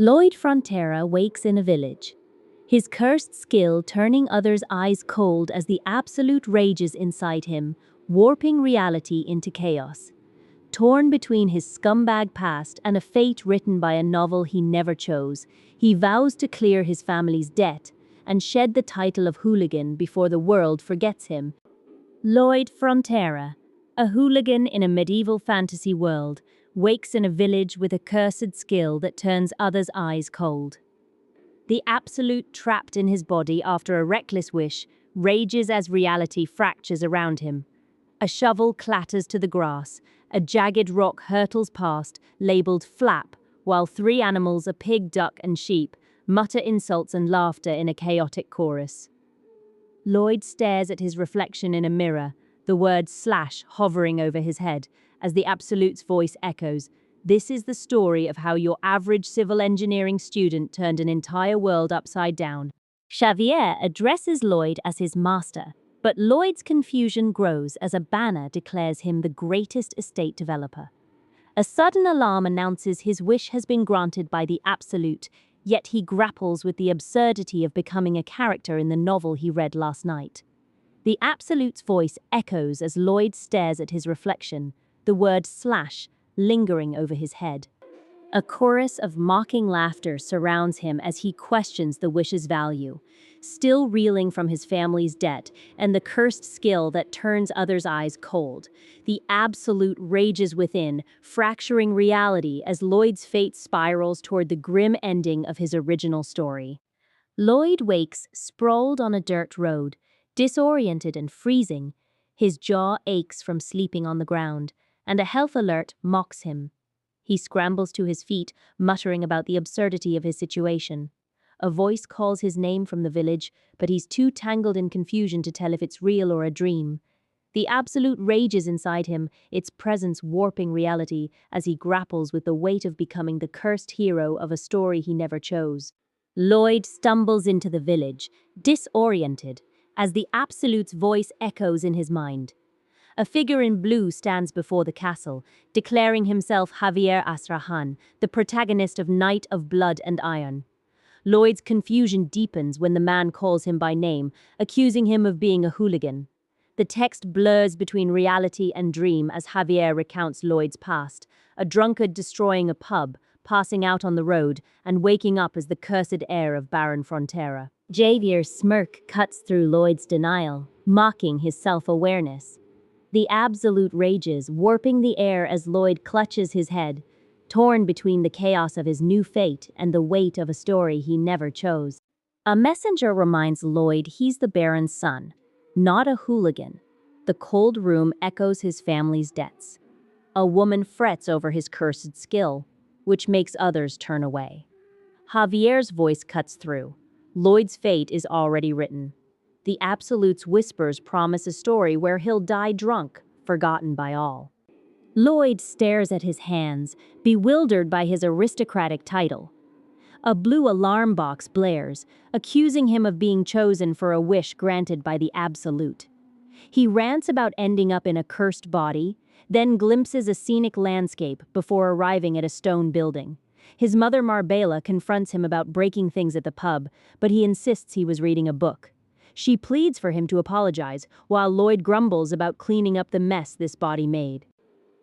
Lloyd Frontera wakes in a village, his cursed skill turning others' eyes cold as the absolute rages inside him, warping reality into chaos. Torn between his scumbag past and a fate written by a novel he never chose, he vows to clear his family's debt and shed the title of hooligan before the world forgets him. Lloyd Frontera, a hooligan in a medieval fantasy world, wakes in a village with a cursed skill that turns others' eyes cold. The absolute trapped in his body after a reckless wish rages as reality fractures around him. A shovel clatters to the grass, a jagged rock hurtles past, labeled flap, while three animals, a pig, duck, and sheep, mutter insults and laughter in a chaotic chorus. Lloyd stares at his reflection in a mirror, the word slash hovering over his head, as the Absolute's voice echoes, "This is the story of how your average civil engineering student turned an entire world upside down." Xavier addresses Lloyd as his master, but Lloyd's confusion grows as a banner declares him the greatest estate developer. A sudden alarm announces his wish has been granted by the Absolute, yet he grapples with the absurdity of becoming a character in the novel he read last night. The Absolute's voice echoes as Lloyd stares at his reflection, the word slash lingering over his head. A chorus of mocking laughter surrounds him as he questions the wish's value, still reeling from his family's debt and the cursed skill that turns others' eyes cold. The Absolute rages within, fracturing reality as Lloyd's fate spirals toward the grim ending of his original story. Lloyd wakes sprawled on a dirt road, disoriented and freezing. His jaw aches from sleeping on the ground, and a health alert mocks him. He scrambles to his feet, muttering about the absurdity of his situation. A voice calls his name from the village, but he's too tangled in confusion to tell if it's real or a dream. The Absolute rages inside him, its presence warping reality as he grapples with the weight of becoming the cursed hero of a story he never chose. Lloyd stumbles into the village, disoriented, as the Absolute's voice echoes in his mind. A figure in blue stands before the castle, declaring himself Javier Asrahan, the protagonist of Night of Blood and Iron. Lloyd's confusion deepens when the man calls him by name, accusing him of being a hooligan. The text blurs between reality and dream as Javier recounts Lloyd's past, a drunkard destroying a pub, passing out on the road, and waking up as the cursed heir of Baron Frontera. Javier's smirk cuts through Lloyd's denial, mocking his self-awareness. The Absolute rages, warping the air as Lloyd clutches his head, torn between the chaos of his new fate and the weight of a story he never chose. A messenger reminds Lloyd he's the Baron's son, not a hooligan. The cold room echoes his family's debts. A woman frets over his cursed skill, which makes others turn away. Javier's voice cuts through. Lloyd's fate is already written. The Absolute's whispers promise a story where he'll die drunk, forgotten by all. Lloyd stares at his hands, bewildered by his aristocratic title. A blue alarm box blares, accusing him of being chosen for a wish granted by the Absolute. He rants about ending up in a cursed body, then glimpses a scenic landscape before arriving at a stone building. His mother Marbella confronts him about breaking things at the pub, but he insists he was reading a book. She pleads for him to apologize, while Lloyd grumbles about cleaning up the mess this body made.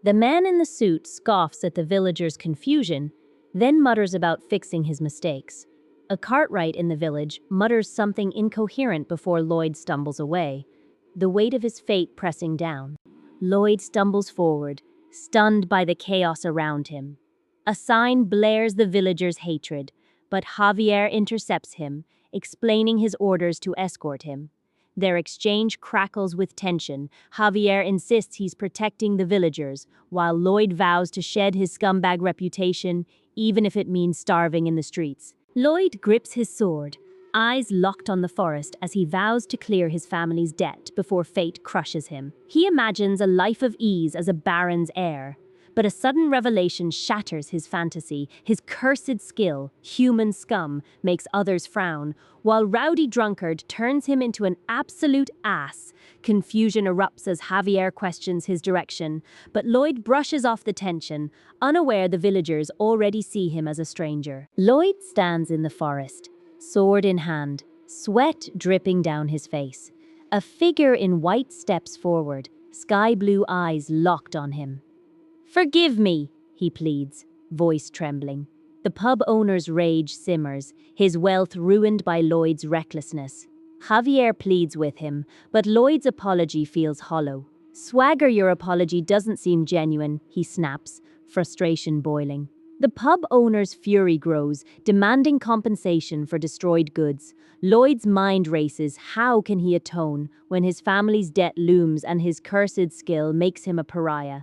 The man in the suit scoffs at the villagers' confusion, then mutters about fixing his mistakes. A cartwright in the village mutters something incoherent before Lloyd stumbles away, the weight of his fate pressing down. Lloyd stumbles forward, stunned by the chaos around him. A sign blares the villagers' hatred, but Javier intercepts him, explaining his orders to escort him. Their exchange crackles with tension. Javier insists he's protecting the villagers, while Lloyd vows to shed his scumbag reputation, even if it means starving in the streets. Lloyd grips his sword, eyes locked on the forest as he vows to clear his family's debt before fate crushes him. He imagines a life of ease as a baron's heir, But a sudden revelation shatters his fantasy. His cursed skill, human scum, makes others frown, while rowdy drunkard turns him into an absolute ass. Confusion erupts as Javier questions his direction, but Lloyd brushes off the tension, unaware the villagers already see him as a stranger. Lloyd stands in the forest, sword in hand, sweat dripping down his face. A figure in white steps forward, sky blue eyes locked on him. "Forgive me," he pleads, voice trembling. The pub owner's rage simmers, his wealth ruined by Lloyd's recklessness. Javier pleads with him, but Lloyd's apology feels hollow. "Swagger, your apology doesn't seem genuine," he snaps, frustration boiling. The pub owner's fury grows, demanding compensation for destroyed goods. Lloyd's mind races. How can he atone when his family's debt looms and his cursed skill makes him a pariah?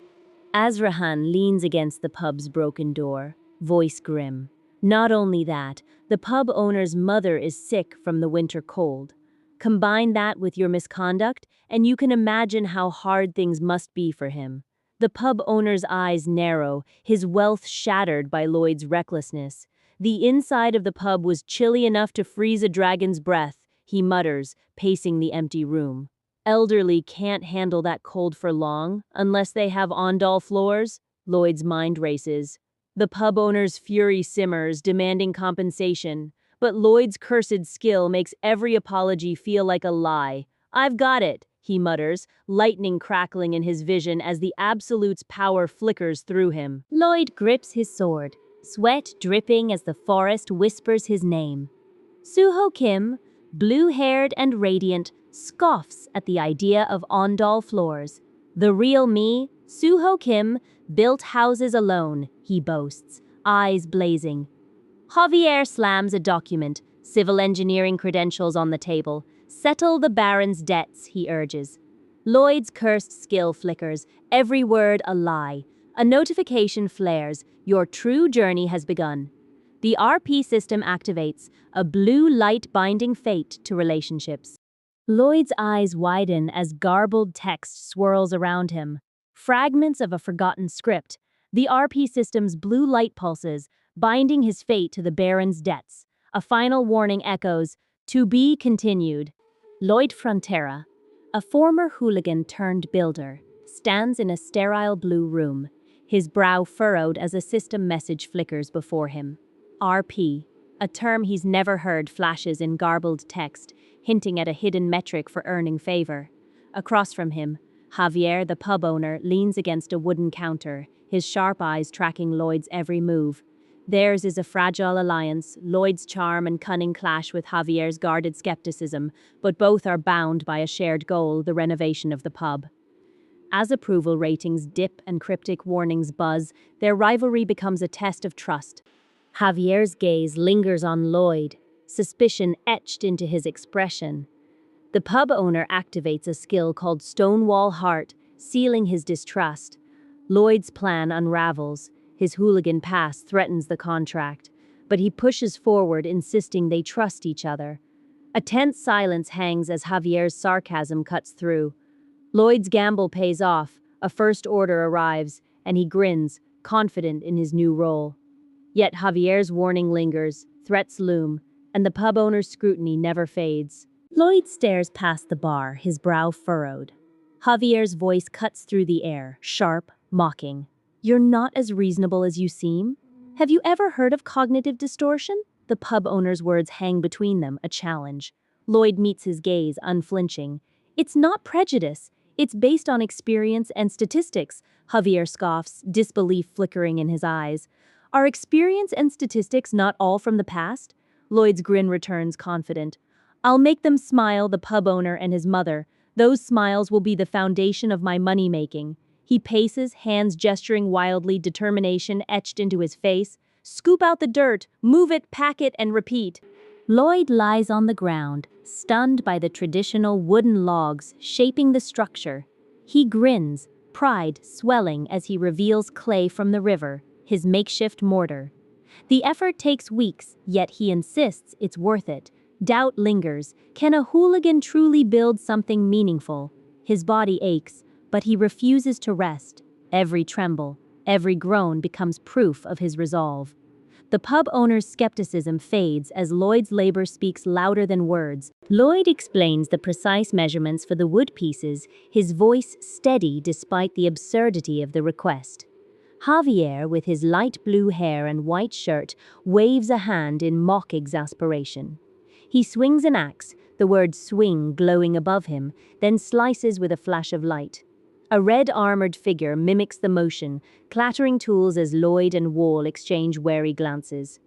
Azrahan leans against the pub's broken door, voice grim. Not only that, the pub owner's mother is sick from the winter cold. Combine that with your misconduct, and you can imagine how hard things must be for him. The pub owner's eyes narrow, his wealth shattered by Lloyd's recklessness. The inside of the pub was chilly enough to freeze a dragon's breath, he mutters, pacing the empty room. Elderly can't handle that cold for long, unless they have ondal floors, Lloyd's mind races. The pub owner's fury simmers, demanding compensation. But Lloyd's cursed skill makes every apology feel like a lie. "I've got it," he mutters, lightning crackling in his vision as the Absolute's power flickers through him. Lloyd grips his sword, sweat dripping as the forest whispers his name. Suho Kim, blue-haired and radiant, scoffs at the idea of ondal floors. "The real me, Suho Kim, built houses alone," he boasts, eyes blazing. Javier slams a document, civil engineering credentials on the table. "Settle the Baron's debts," he urges. Lloyd's cursed skill flickers, every word a lie. A notification flares, "Your true journey has begun." The RP system activates, a blue light binding fate to relationships. Lloyd's eyes widen as garbled text swirls around him. Fragments of a forgotten script. The RP system's blue light pulses, binding his fate to the Baron's debts. A final warning echoes, "To be continued." Lloyd Frontera, a former hooligan turned builder, stands in a sterile blue room, his brow furrowed as a system message flickers before him. RP, a term he's never heard, flashes in garbled text, hinting at a hidden metric for earning favor. Across from him, Javier, the pub owner, leans against a wooden counter, his sharp eyes tracking Lloyd's every move. Theirs is a fragile alliance, Lloyd's charm and cunning clash with Javier's guarded skepticism, but both are bound by a shared goal, the renovation of the pub. As approval ratings dip and cryptic warnings buzz, their rivalry becomes a test of trust. Javier's gaze lingers on Lloyd, suspicion etched into his expression. The pub owner activates a skill called Stonewall Heart, sealing his distrust. Lloyd's plan unravels. His hooligan past threatens the contract, but he pushes forward, insisting they trust each other. A tense silence hangs as Javier's sarcasm cuts through. Lloyd's gamble pays off, a first order arrives, and he grins, confident in his new role. Yet Javier's warning lingers, threats loom, and the pub owner's scrutiny never fades. Lloyd stares past the bar, his brow furrowed. Javier's voice cuts through the air, sharp, mocking. "You're not as reasonable as you seem? Have you ever heard of cognitive distortion?" The pub owner's words hang between them, a challenge. Lloyd meets his gaze, unflinching. "It's not prejudice. It's based on experience and statistics," Javier scoffs, disbelief flickering in his eyes. "Are experience and statistics not all from the past?" Lloyd's grin returns, confident. "I'll make them smile, the pub owner and his mother. Those smiles will be the foundation of my money-making." He paces, hands gesturing wildly, determination etched into his face. "Scoop out the dirt, move it, pack it, and repeat." Lloyd lies on the ground, stunned by the traditional wooden logs shaping the structure. He grins, pride swelling as he reveals clay from the river, his makeshift mortar. The effort takes weeks, yet he insists it's worth it. Doubt lingers. Can a hooligan truly build something meaningful? His body aches, but he refuses to rest. Every tremble, Every groan becomes proof of his resolve. The pub owner's skepticism fades as Lloyd's labor speaks louder than words. Lloyd explains the precise measurements for the wood pieces, his voice steady despite the absurdity of the request. Javier, with his light blue hair and white shirt, waves a hand in mock exasperation. He swings an axe, the word swing glowing above him, then slices with a flash of light. A red armored figure mimics the motion, clattering tools as Lloyd and Wall exchange wary glances.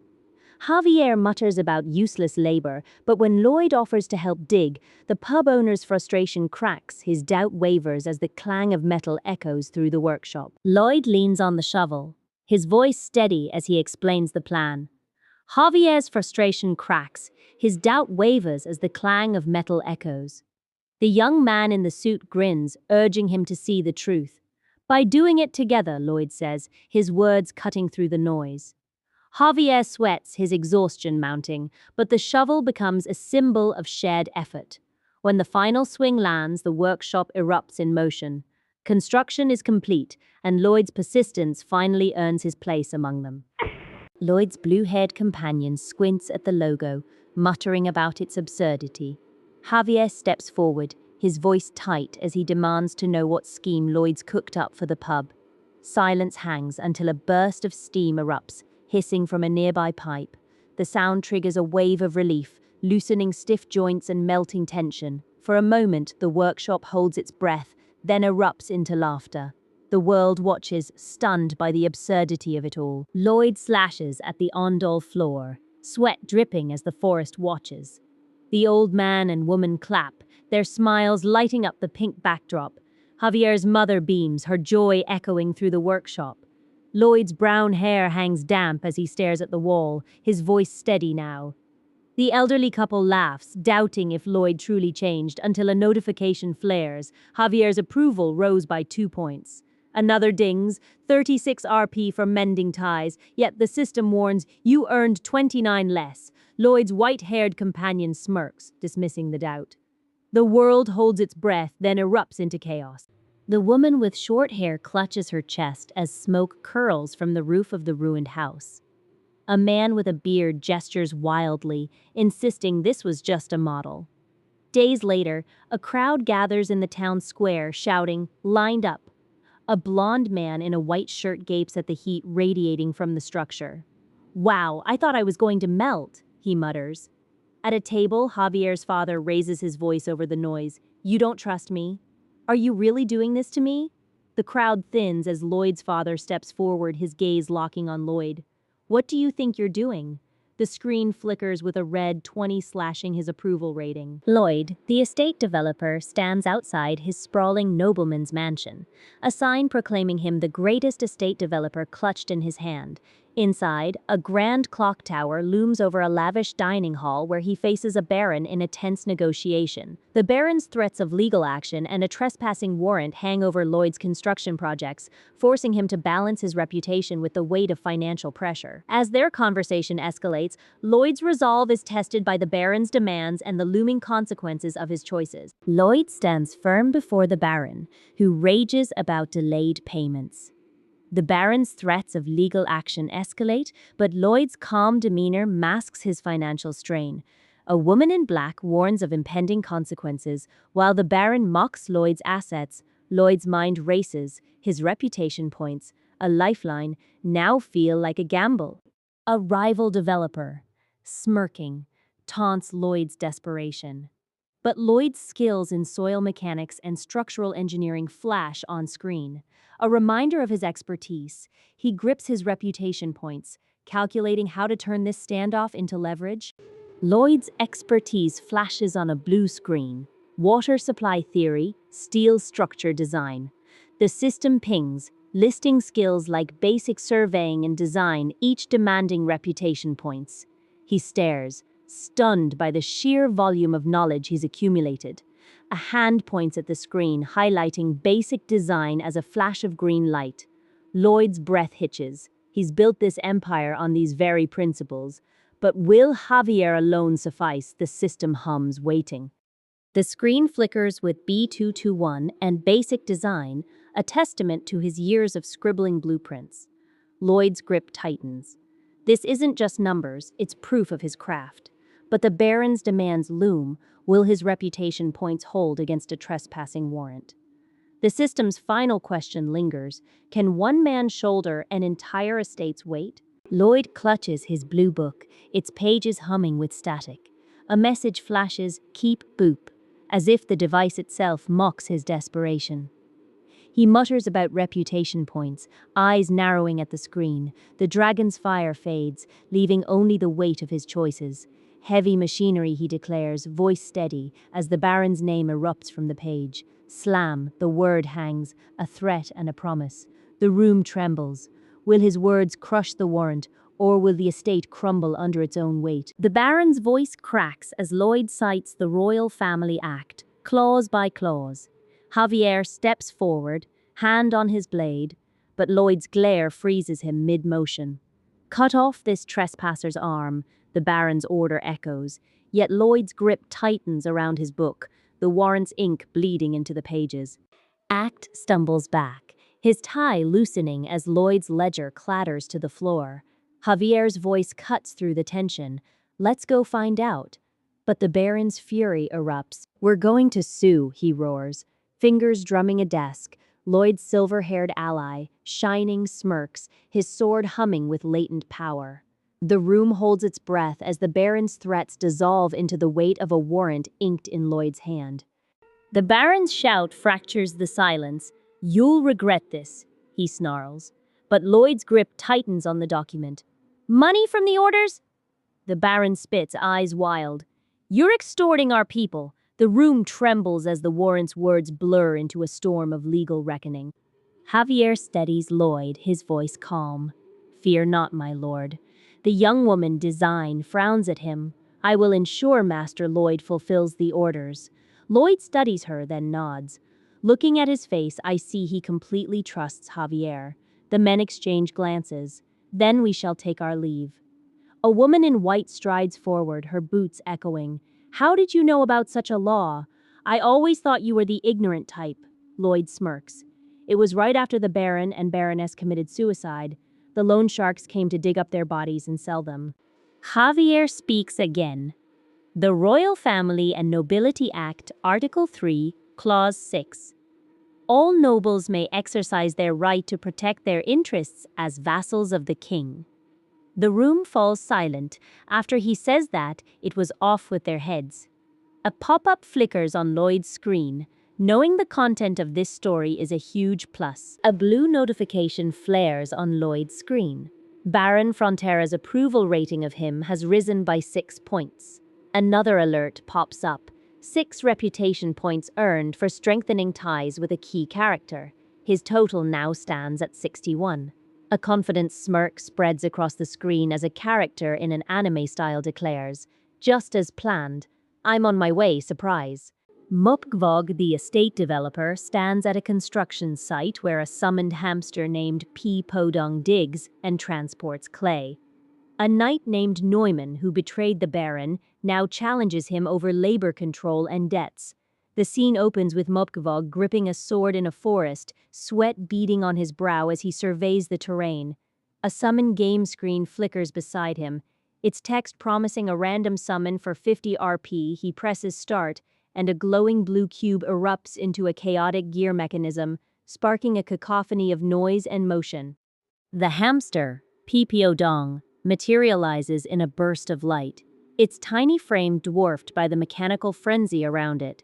Javier mutters about useless labor, but when Lloyd offers to help dig, the pub owner's frustration cracks, his doubt wavers as the clang of metal echoes through the workshop. Lloyd leans on the shovel, his voice steady as he explains the plan. Javier's frustration cracks, his doubt wavers as the clang of metal echoes. The young man in the suit grins, urging him to see the truth. By doing it together, Lloyd says, his words cutting through the noise. Javier sweats, his exhaustion mounting, but the shovel becomes a symbol of shared effort. When the final swing lands, the workshop erupts in motion. Construction is complete, and Lloyd's persistence finally earns his place among them. Lloyd's blue-haired companion squints at the logo, muttering about its absurdity. Javier steps forward, his voice tight as he demands to know what scheme Lloyd's cooked up for the pub. Silence hangs until a burst of steam erupts, hissing from a nearby pipe. The sound triggers a wave of relief, loosening stiff joints and melting tension. For a moment, the workshop holds its breath, then erupts into laughter. The world watches, stunned by the absurdity of it all. Lloyd slashes at the ondol floor, sweat dripping as the forest watches. The old man and woman clap, their smiles lighting up the pink backdrop. Javier's mother beams, her joy echoing through the workshop. Lloyd's brown hair hangs damp as he stares at the wall, his voice steady now. The elderly couple laughs, doubting if Lloyd truly changed, until a notification flares. Javier's approval rose by 2 points. Another dings, 36 RP for mending ties, yet the system warns, you earned 29 less. Lloyd's white-haired companion smirks, dismissing the doubt. The world holds its breath, then erupts into chaos. The woman with short hair clutches her chest as smoke curls from the roof of the ruined house. A man with a beard gestures wildly, insisting this was just a model. Days later, a crowd gathers in the town square, shouting, "Lined up." A blond man in a white shirt gapes at the heat radiating from the structure. "Wow, I thought I was going to melt," he mutters. At a table, Javier's father raises his voice over the noise. "You don't trust me? Are you really doing this to me?" The crowd thins as Lloyd's father steps forward, his gaze locking on Lloyd. "What do you think you're doing?" The screen flickers with a red 20 slashing his approval rating. Lloyd, the estate developer, stands outside his sprawling nobleman's mansion, a sign proclaiming him the greatest estate developer clutched in his hand. Inside, a grand clock tower looms over a lavish dining hall where he faces a baron in a tense negotiation. The baron's threats of legal action and a trespassing warrant hang over Lloyd's construction projects, forcing him to balance his reputation with the weight of financial pressure. As their conversation escalates, Lloyd's resolve is tested by the baron's demands and the looming consequences of his choices. Lloyd stands firm before the baron, who rages about delayed payments. The baron's threats of legal action escalate, but Lloyd's calm demeanor masks his financial strain. A woman in black warns of impending consequences, while the baron mocks Lloyd's assets. Lloyd's mind races, his reputation points, a lifeline, now feel like a gamble. A rival developer, smirking, taunts Lloyd's desperation. But Lloyd's skills in soil mechanics and structural engineering flash on screen. A reminder of his expertise, he grips his reputation points, calculating how to turn this standoff into leverage. Lloyd's expertise flashes on a blue screen. Water supply theory, steel structure design. The system pings, listing skills like basic surveying and design, each demanding reputation points. He stares, stunned by the sheer volume of knowledge he's accumulated. A hand points at the screen, highlighting basic design as a flash of green light. Lloyd's breath hitches. He's built this empire on these very principles. But will Javier alone suffice? The system hums, waiting. The screen flickers with B221 and basic design, a testament to his years of scribbling blueprints. Lloyd's grip tightens. This isn't just numbers, it's proof of his craft. But the Baron's demands loom. Will his reputation points hold against a trespassing warrant? The system's final question lingers. Can one man shoulder an entire estate's weight? Lloyd clutches his blue book, its pages humming with static. A message flashes, "Keep boop," as if the device itself mocks his desperation. He mutters about reputation points, eyes narrowing at the screen. The dragon's fire fades, leaving only the weight of his choices. Heavy machinery, he declares, voice steady, as the Baron's name erupts from the page. Slam, the word hangs, a threat and a promise. The room trembles. Will his words crush the warrant, or will the estate crumble under its own weight? The Baron's voice cracks as Lloyd cites the Royal Family Act, clause by clause. Javier steps forward, hand on his blade, but Lloyd's glare freezes him mid-motion. Cut off this trespasser's arm, the Baron's order echoes, yet Lloyd's grip tightens around his book, the warrant's ink bleeding into the pages. Act stumbles back, his tie loosening as Lloyd's ledger clatters to the floor. Javier's voice cuts through the tension. Let's go find out. But the Baron's fury erupts. We're going to sue, he roars. Fingers drumming a desk, Lloyd's silver-haired ally, shining smirks, his sword humming with latent power. The room holds its breath as the Baron's threats dissolve into the weight of a warrant inked in Lloyd's hand. The Baron's shout fractures the silence. You'll regret this, he snarls. But Lloyd's grip tightens on the document. Money from the orders? The Baron spits, eyes wild. You're extorting our people. The room trembles as the warrant's words blur into a storm of legal reckoning. Javier steadies Lloyd, his voice calm. Fear not, my lord. The young woman, Design, frowns at him. I will ensure Master Lloyd fulfills the orders. Lloyd studies her, then nods. Looking at his face, I see he completely trusts Javier. The men exchange glances. Then we shall take our leave. A woman in white strides forward, her boots echoing. How did you know about such a law? I always thought you were the ignorant type. Lloyd smirks. It was right after the Baron and Baroness committed suicide. The loan sharks came to dig up their bodies and sell them. Javier speaks again. The Royal Family and Nobility Act, Article 3, Clause 6. All nobles may exercise their right to protect their interests as vassals of the king. The room falls silent. After he says that, it was off with their heads. A pop-up flickers on Lloyd's screen. Knowing the content of this story is a huge plus. A blue notification flares on Lloyd's screen. Baron Frontera's approval rating of him has risen by 6 points. Another alert pops up. 6 reputation points earned for strengthening ties with a key character. His total now stands at 61. A confident smirk spreads across the screen as a character in an anime style declares, just as planned, I'm on my way, surprise. Mopgvog, the estate developer, stands at a construction site where a summoned hamster named P. Podong digs and transports clay. A knight named Neumann, who betrayed the Baron, now challenges him over labor control and debts. The scene opens with Mopgvog gripping a sword in a forest, sweat beading on his brow as he surveys the terrain. A summon game screen flickers beside him. Its text promising a random summon for 50 RP, he presses start, and a glowing blue cube erupts into a chaotic gear mechanism, sparking a cacophony of noise and motion. The hamster, Pipio Dong, materializes in a burst of light, its tiny frame dwarfed by the mechanical frenzy around it.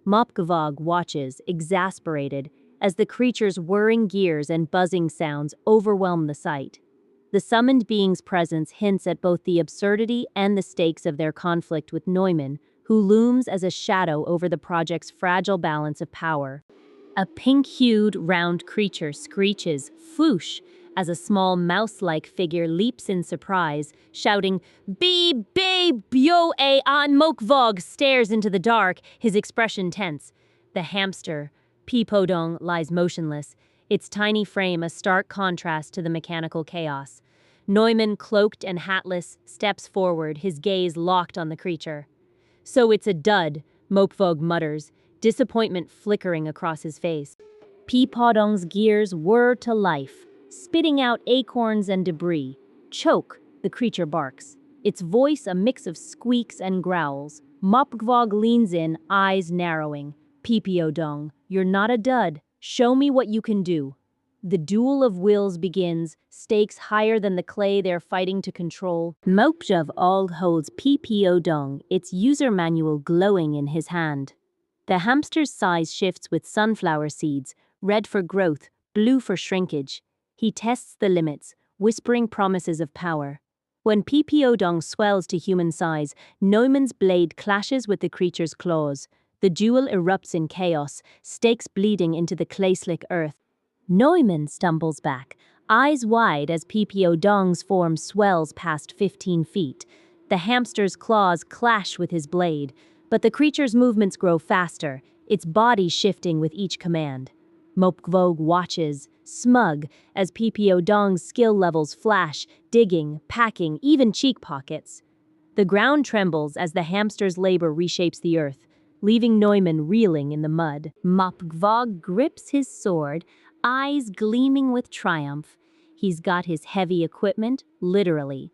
Mopgvog watches, exasperated, as the creature's whirring gears and buzzing sounds overwhelm the sight. The summoned being's presence hints at both the absurdity and the stakes of their conflict with Neumann, who looms as a shadow over the project's fragile balance of power. A pink-hued, round creature screeches, "Foosh," as a small mouse-like figure leaps in surprise, shouting, "Be Bio A an Mokvog," stares into the dark, his expression tense. The hamster, Pipodong, lies motionless, its tiny frame a stark contrast to the mechanical chaos. Neumann, cloaked and hatless, steps forward, his gaze locked on the creature. "So it's a dud," Mokvog mutters, disappointment flickering across his face. Peapodong's gears whir to life, spitting out acorns and debris. Choke, the creature barks. Its voice a mix of squeaks and growls. Mopgvog leans in, eyes narrowing. Peepiodong, you're not a dud. Show me what you can do. The duel of wills begins, stakes higher than the clay they're fighting to control. Mopjov Og holds Peepiodong, its user manual glowing in his hand. The hamster's size shifts with sunflower seeds, red for growth, blue for shrinkage. He tests the limits, whispering promises of power. When Peepiodong swells to human size, Neumann's blade clashes with the creature's claws. The duel erupts in chaos, stakes bleeding into the clay-slick earth. Neumann stumbles back, eyes wide as Peepiodong's form swells past 15 feet. The hamster's claws clash with his blade, but the creature's movements grow faster, its body shifting with each command. Mopgvog watches, smug, as Peepiodong's skill levels flash, digging, packing, even cheek pockets. The ground trembles as the hamster's labor reshapes the earth, leaving Neumann reeling in the mud. Mopgvog grips his sword, eyes gleaming with triumph. He's got his heavy equipment, literally.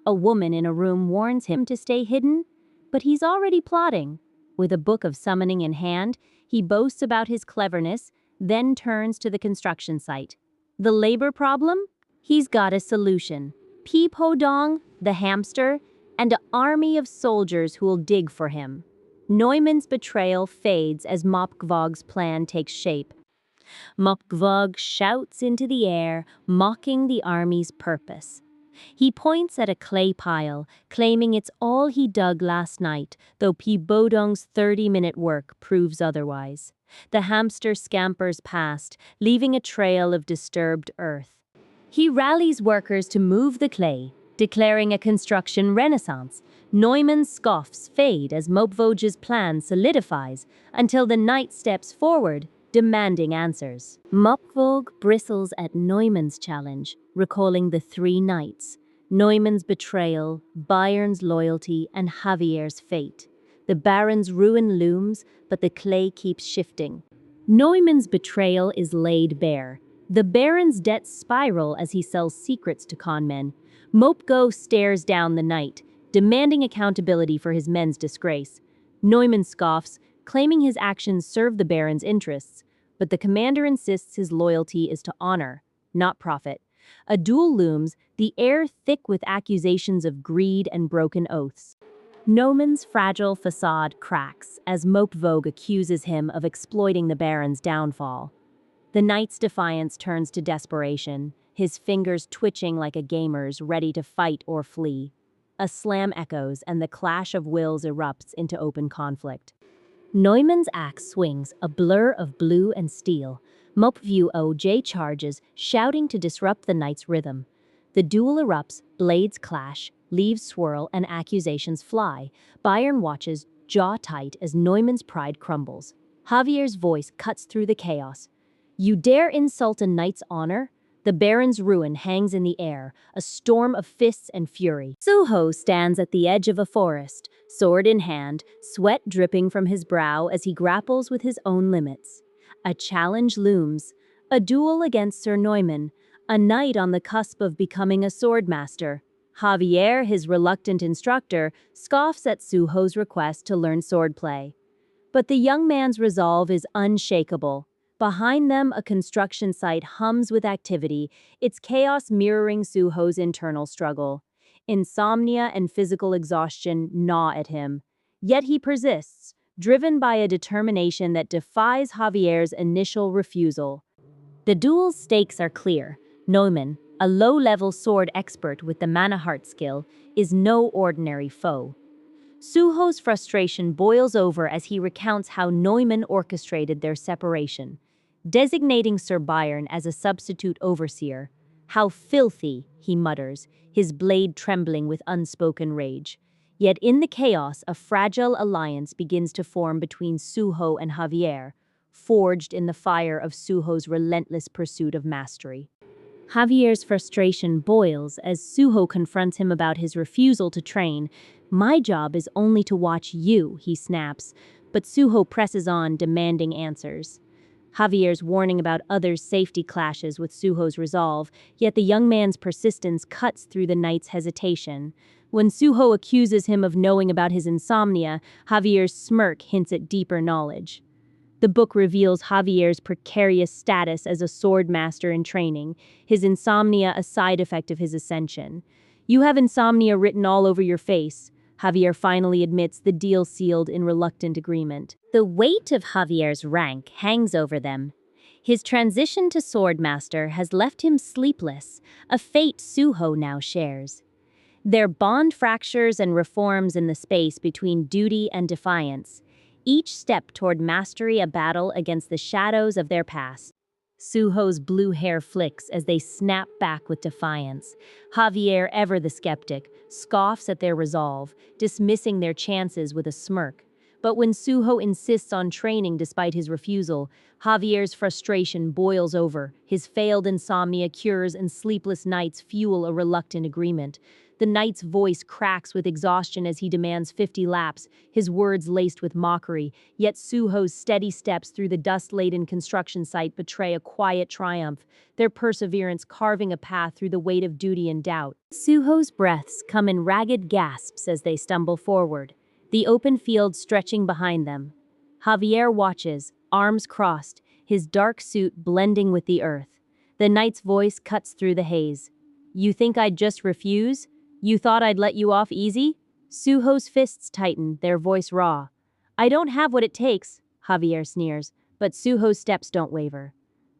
A woman in a room warns him to stay hidden, but he's already plotting. With a book of summoning in hand, he boasts about his cleverness, then turns to the construction site. The labor problem? He's got a solution. Peepiodong, the hamster, and an army of soldiers who'll dig for him. Neumann's betrayal fades as Mopgvog's plan takes shape. Mopgvog shouts into the air, mocking the army's purpose. He points at a clay pile, claiming it's all he dug last night, though Peepiodong's 30-minute work proves otherwise. The hamster scampers past, leaving a trail of disturbed earth. He rallies workers to move the clay, declaring a construction renaissance. Neumann's scoffs fade as Mopgvog's plan solidifies until the knight steps forward, demanding answers. Mopgvog bristles at Neumann's challenge, recalling the three knights, Neumann's betrayal, Bayern's loyalty, and Javier's fate. The Baron's ruin looms, but the clay keeps shifting. Neumann's betrayal is laid bare. The Baron's debts spiral as he sells secrets to conmen. Mopgvog stares down the knight, demanding accountability for his men's disgrace. Neumann scoffs, claiming his actions serve the Baron's interests, but the commander insists his loyalty is to honor, not profit. A duel looms, the air thick with accusations of greed and broken oaths. Neumann's fragile facade cracks as Mopgvog accuses him of exploiting the Baron's downfall. The knight's defiance turns to desperation, his fingers twitching like a gamer's ready to fight or flee. A slam echoes and the clash of wills erupts into open conflict. Neumann's axe swings, a blur of blue and steel. Mopgvog charges, shouting to disrupt the knight's rhythm. The duel erupts, blades clash, leaves swirl, and accusations fly. Bayern watches, jaw tight, as Neumann's pride crumbles. Javier's voice cuts through the chaos. You dare insult a knight's honor? The Baron's ruin hangs in the air, a storm of fists and fury. Suho stands at the edge of a forest, sword in hand, sweat dripping from his brow as he grapples with his own limits. A challenge looms, a duel against Sir Neumann, a knight on the cusp of becoming a swordmaster. Javier, his reluctant instructor, scoffs at Suho's request to learn swordplay. But the young man's resolve is unshakable. Behind them, a construction site hums with activity, its chaos mirroring Suho's internal struggle. Insomnia and physical exhaustion gnaw at him. Yet he persists, driven by a determination that defies Javier's initial refusal. The duel's stakes are clear. Neumann, a low-level sword expert with the Manahart skill, is no ordinary foe. Suho's frustration boils over as he recounts how Neumann orchestrated their separation, designating Sir Bayern as a substitute overseer. How filthy, he mutters, his blade trembling with unspoken rage. Yet in the chaos, a fragile alliance begins to form between Suho and Javier, forged in the fire of Suho's relentless pursuit of mastery. Javier's frustration boils as Suho confronts him about his refusal to train. My job is only to watch you, he snaps, but Suho presses on, demanding answers. Javier's warning about others' safety clashes with Suho's resolve, yet the young man's persistence cuts through the knight's hesitation. When Suho accuses him of knowing about his insomnia, Javier's smirk hints at deeper knowledge. The book reveals Javier's precarious status as a sword master in training, his insomnia a side effect of his ascension. "You have insomnia written all over your face," Javier finally admits, the deal sealed in reluctant agreement. The weight of Javier's rank hangs over them. His transition to swordmaster has left him sleepless, a fate Suho now shares. Their bond fractures and reforms in the space between duty and defiance, each step toward mastery a battle against the shadows of their past. Suho's blue hair flicks as they snap back with defiance. Javier, ever the skeptic, scoffs at their resolve, dismissing their chances with a smirk. But when Suho insists on training despite his refusal, Javier's frustration boils over. His failed insomnia cures and sleepless nights fuel a reluctant agreement. The knight's voice cracks with exhaustion as he demands 50 laps, his words laced with mockery, yet Suho's steady steps through the dust-laden construction site betray a quiet triumph, their perseverance carving a path through the weight of duty and doubt. Suho's breaths come in ragged gasps as they stumble forward, the open field stretching behind them. Javier watches, arms crossed, his dark suit blending with the earth. The knight's voice cuts through the haze. "You think I'd just refuse? You thought I'd let you off easy?" Suho's fists tighten, their voice raw. "I don't have what it takes," Javier sneers, but Suho's steps don't waver.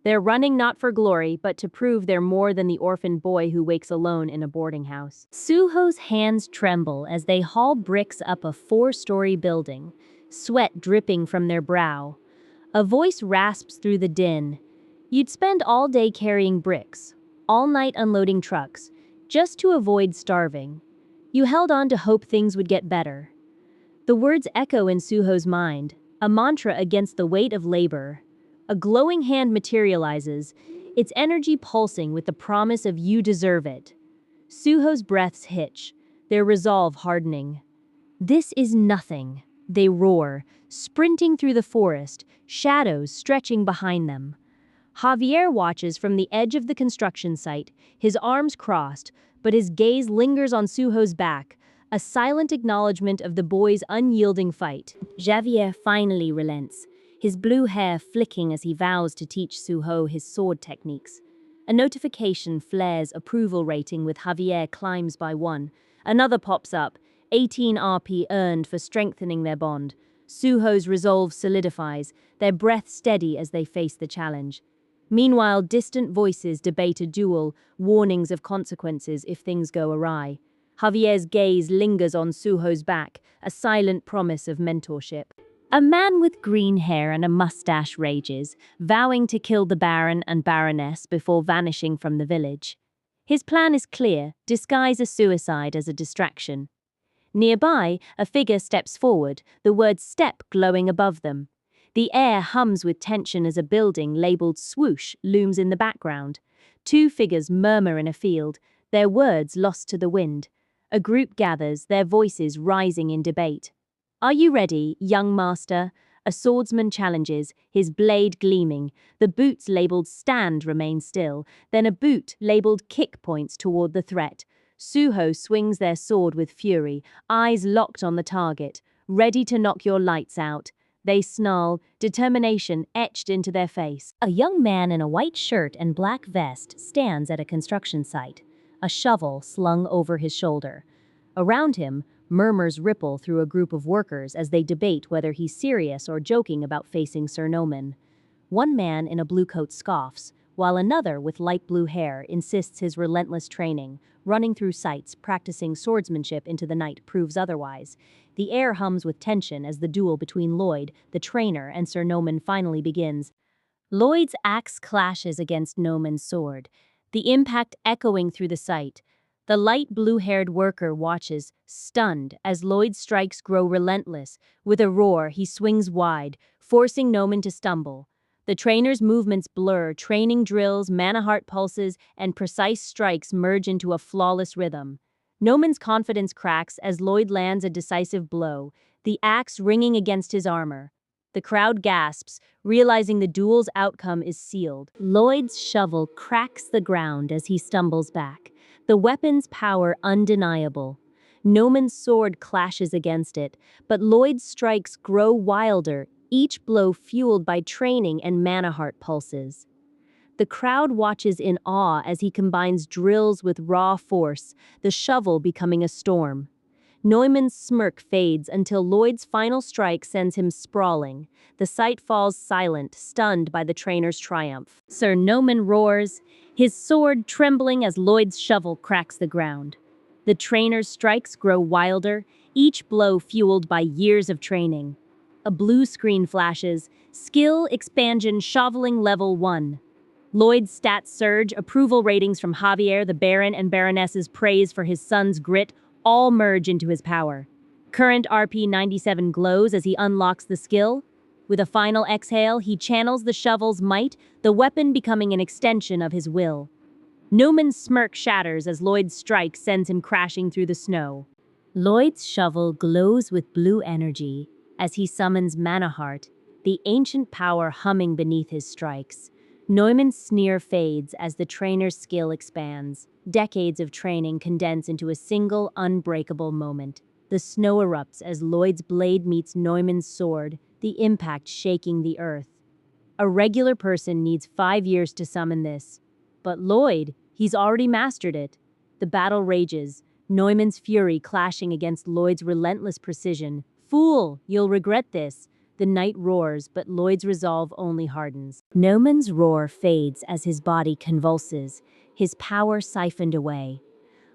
They're running not for glory, but to prove they're more than the orphaned boy who wakes alone in a boarding house. Suho's hands tremble as they haul bricks up a 4-story building, sweat dripping from their brow. A voice rasps through the din. "You'd spend all day carrying bricks, all night unloading trucks, just to avoid starving. You held on to hope things would get better." The words echo in Suho's mind, a mantra against the weight of labor. A glowing hand materializes, its energy pulsing with the promise of "you deserve it." Suho's breaths hitch, their resolve hardening. "This is nothing," they roar, sprinting through the forest, shadows stretching behind them. Javier watches from the edge of the construction site, his arms crossed, but his gaze lingers on Suho's back, a silent acknowledgement of the boy's unyielding fight. Javier finally relents, his blue hair flicking as he vows to teach Suho his sword techniques. A notification flares approval rating with Javier climbs by 1. Another pops up, 18 RP earned for strengthening their bond. Suho's resolve solidifies, their breath steady as they face the challenge. Meanwhile, distant voices debate a duel, warnings of consequences if things go awry. Javier's gaze lingers on Suho's back, a silent promise of mentorship. A man with green hair and a mustache rages, vowing to kill the Baron and Baroness before vanishing from the village. His plan is clear, disguise a suicide as a distraction. Nearby, a figure steps forward, the word "step" glowing above them. The air hums with tension as a building labeled "swoosh" looms in the background. 2 figures murmur in a field, their words lost to the wind. A group gathers, their voices rising in debate. "Are you ready, young master?" A swordsman challenges, his blade gleaming. The boots labeled "stand" remain still, then a boot labeled "kick" points toward the threat. Suho swings their sword with fury, eyes locked on the target, ready to knock your lights out. They snarl, determination etched into their face. A young man in a white shirt and black vest stands at a construction site, a shovel slung over his shoulder. Around him, murmurs ripple through a group of workers as they debate whether he's serious or joking about facing Sir Noman. One man in a blue coat scoffs, while another with light blue hair insists his relentless training, running through sites, practicing swordsmanship into the night, proves otherwise. The air hums with tension as the duel between Lloyd, the trainer, and Sir Noman finally begins. Lloyd's axe clashes against Noman's sword, the impact echoing through the site. The light blue-haired worker watches, stunned, as Lloyd's strikes grow relentless. With a roar, he swings wide, forcing Noman to stumble. The trainer's movements blur, training drills, mana heart pulses, and precise strikes merge into a flawless rhythm. Noman's confidence cracks as Lloyd lands a decisive blow, the axe ringing against his armor. The crowd gasps, realizing the duel's outcome is sealed. Lloyd's shovel cracks the ground as he stumbles back, the weapon's power undeniable. Noman's sword clashes against it, but Lloyd's strikes grow wilder, each blow fueled by training and mana heart pulses. The crowd watches in awe as he combines drills with raw force, the shovel becoming a storm. Neumann's smirk fades until Lloyd's final strike sends him sprawling. The sight falls silent, stunned by the trainer's triumph. Sir Neumann roars, his sword trembling as Lloyd's shovel cracks the ground. The trainer's strikes grow wilder, each blow fueled by years of training. A blue screen flashes, skill expansion shoveling level 1. Lloyd's stats surge, approval ratings from Javier, the Baron, and Baroness's praise for his son's grit all merge into his power. Current RP 97 glows as he unlocks the skill. With a final exhale, he channels the shovel's might, the weapon becoming an extension of his will. Neumann's smirk shatters as Lloyd's strike sends him crashing through the snow. Lloyd's shovel glows with blue energy as he summons Mana Heart, the ancient power humming beneath his strikes. Neumann's sneer fades as the trainer's skill expands. Decades of training condense into a single, unbreakable moment. The snow erupts as Lloyd's blade meets Neumann's sword, the impact shaking the earth. A regular person needs 5 years to summon this. But Lloyd, he's already mastered it. The battle rages, Neumann's fury clashing against Lloyd's relentless precision. Fool, you'll regret this. The knight roars, but Lloyd's resolve only hardens. Neumann's roar fades as his body convulses, his power siphoned away.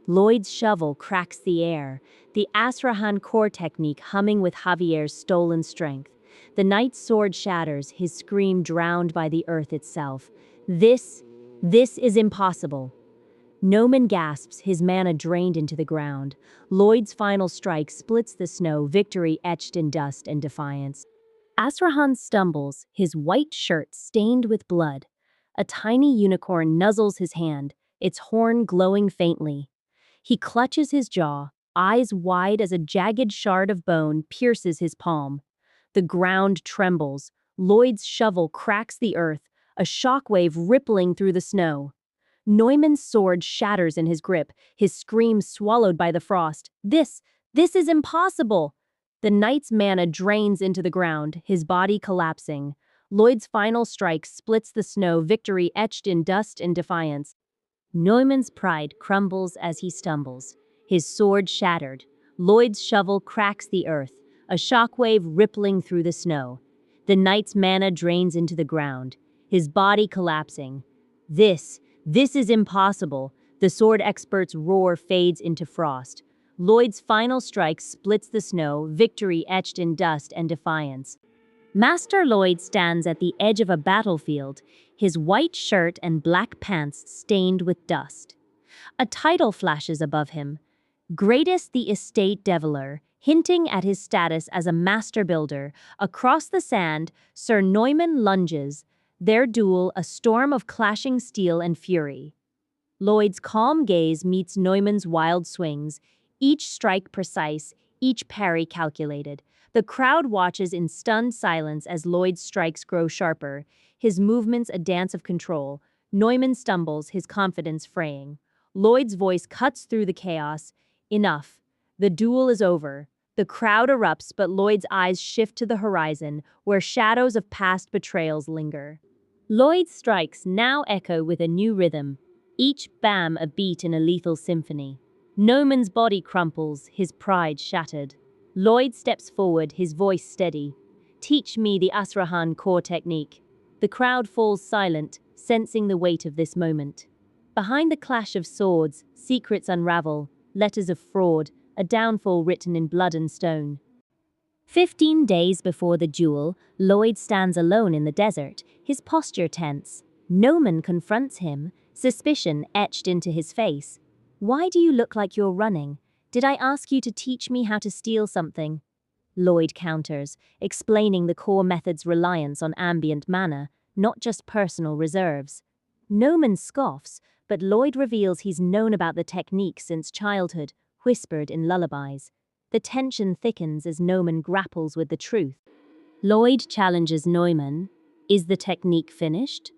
Lloyd's shovel cracks the air, the Asrahan core technique humming with Javier's stolen strength. The knight's sword shatters, his scream drowned by the earth itself. This is impossible. Neumann gasps, his mana drained into the ground. Lloyd's final strike splits the snow, victory etched in dust and defiance. Asrahan stumbles, his white shirt stained with blood. A tiny unicorn nuzzles his hand, its horn glowing faintly. He clutches his jaw, eyes wide as a jagged shard of bone pierces his palm. The ground trembles. Lloyd's shovel cracks the earth, a shockwave rippling through the snow. Neumann's sword shatters in his grip, his scream swallowed by the frost. This is impossible! The knight's mana drains into the ground, his body collapsing. Lloyd's final strike splits the snow, victory etched in dust and defiance. Neumann's pride crumbles as he stumbles, his sword shattered. Lloyd's shovel cracks the earth, a shockwave rippling through the snow. The knight's mana drains into the ground, his body collapsing. This is impossible. The sword expert's roar fades into frost. Lloyd's final strike splits the snow, victory etched in dust and defiance. Master Lloyd stands at the edge of a battlefield, his white shirt and black pants stained with dust. A title flashes above him, Greatest the Estate Deviler, hinting at his status as a master builder. Across the sand, Sir Neumann lunges, their duel a storm of clashing steel and fury. Lloyd's calm gaze meets Neumann's wild swings, each strike precise, each parry calculated. The crowd watches in stunned silence as Lloyd's strikes grow sharper, his movements a dance of control. Neumann stumbles, his confidence fraying. Lloyd's voice cuts through the chaos. Enough. The duel is over. The crowd erupts, but Lloyd's eyes shift to the horizon, where shadows of past betrayals linger. Lloyd's strikes now echo with a new rhythm, each bam a beat in a lethal symphony. Neumann's body crumples, his pride shattered. Lloyd steps forward, his voice steady. Teach me the Asrahan core technique. The crowd falls silent, sensing the weight of this moment. Behind the clash of swords, secrets unravel, letters of fraud, a downfall written in blood and stone. 15 days before the duel, Lloyd stands alone in the desert, his posture tense. Neumann confronts him, suspicion etched into his face. Why do you look like you're running? Did I ask you to teach me how to steal something? Lloyd counters, explaining the core method's reliance on ambient mana, not just personal reserves. Neumann scoffs, but Lloyd reveals he's known about the technique since childhood, whispered in lullabies. The tension thickens as Neumann grapples with the truth. Lloyd challenges Neumann. Is the technique finished?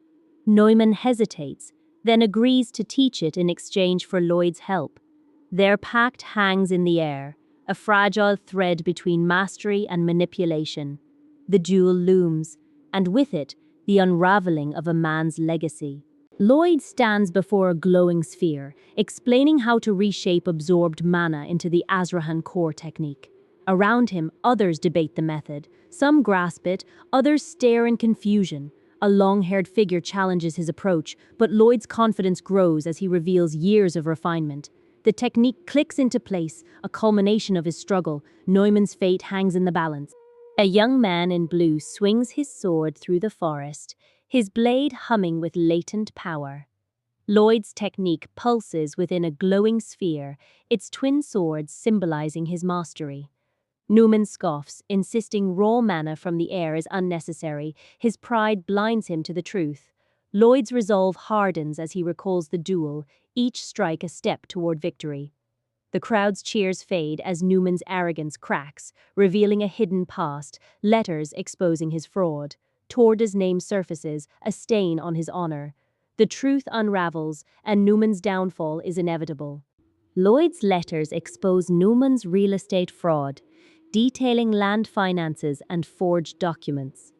Neumann hesitates, then agrees to teach it in exchange for Lloyd's help. Their pact hangs in the air, a fragile thread between mastery and manipulation. The duel looms, and with it, the unraveling of a man's legacy. Lloyd stands before a glowing sphere, explaining how to reshape absorbed mana into the Azrahan core technique. Around him, others debate the method. Some grasp it, others stare in confusion. A long-haired figure challenges his approach, but Lloyd's confidence grows as he reveals years of refinement. The technique clicks into place, a culmination of his struggle. Neumann's fate hangs in the balance. A young man in blue swings his sword through the forest, his blade humming with latent power. Lloyd's technique pulses within a glowing sphere, its twin swords symbolizing his mastery. Neumann scoffs, insisting raw mana from the air is unnecessary. His pride blinds him to the truth. Lloyd's resolve hardens as he recalls the duel, each strike a step toward victory. The crowd's cheers fade as Neumann's arrogance cracks, revealing a hidden past, letters exposing his fraud. Torda's name surfaces, a stain on his honor. The truth unravels, and Neumann's downfall is inevitable. Lloyd's letters expose Neumann's real estate fraud, detailing land finances and forged documents.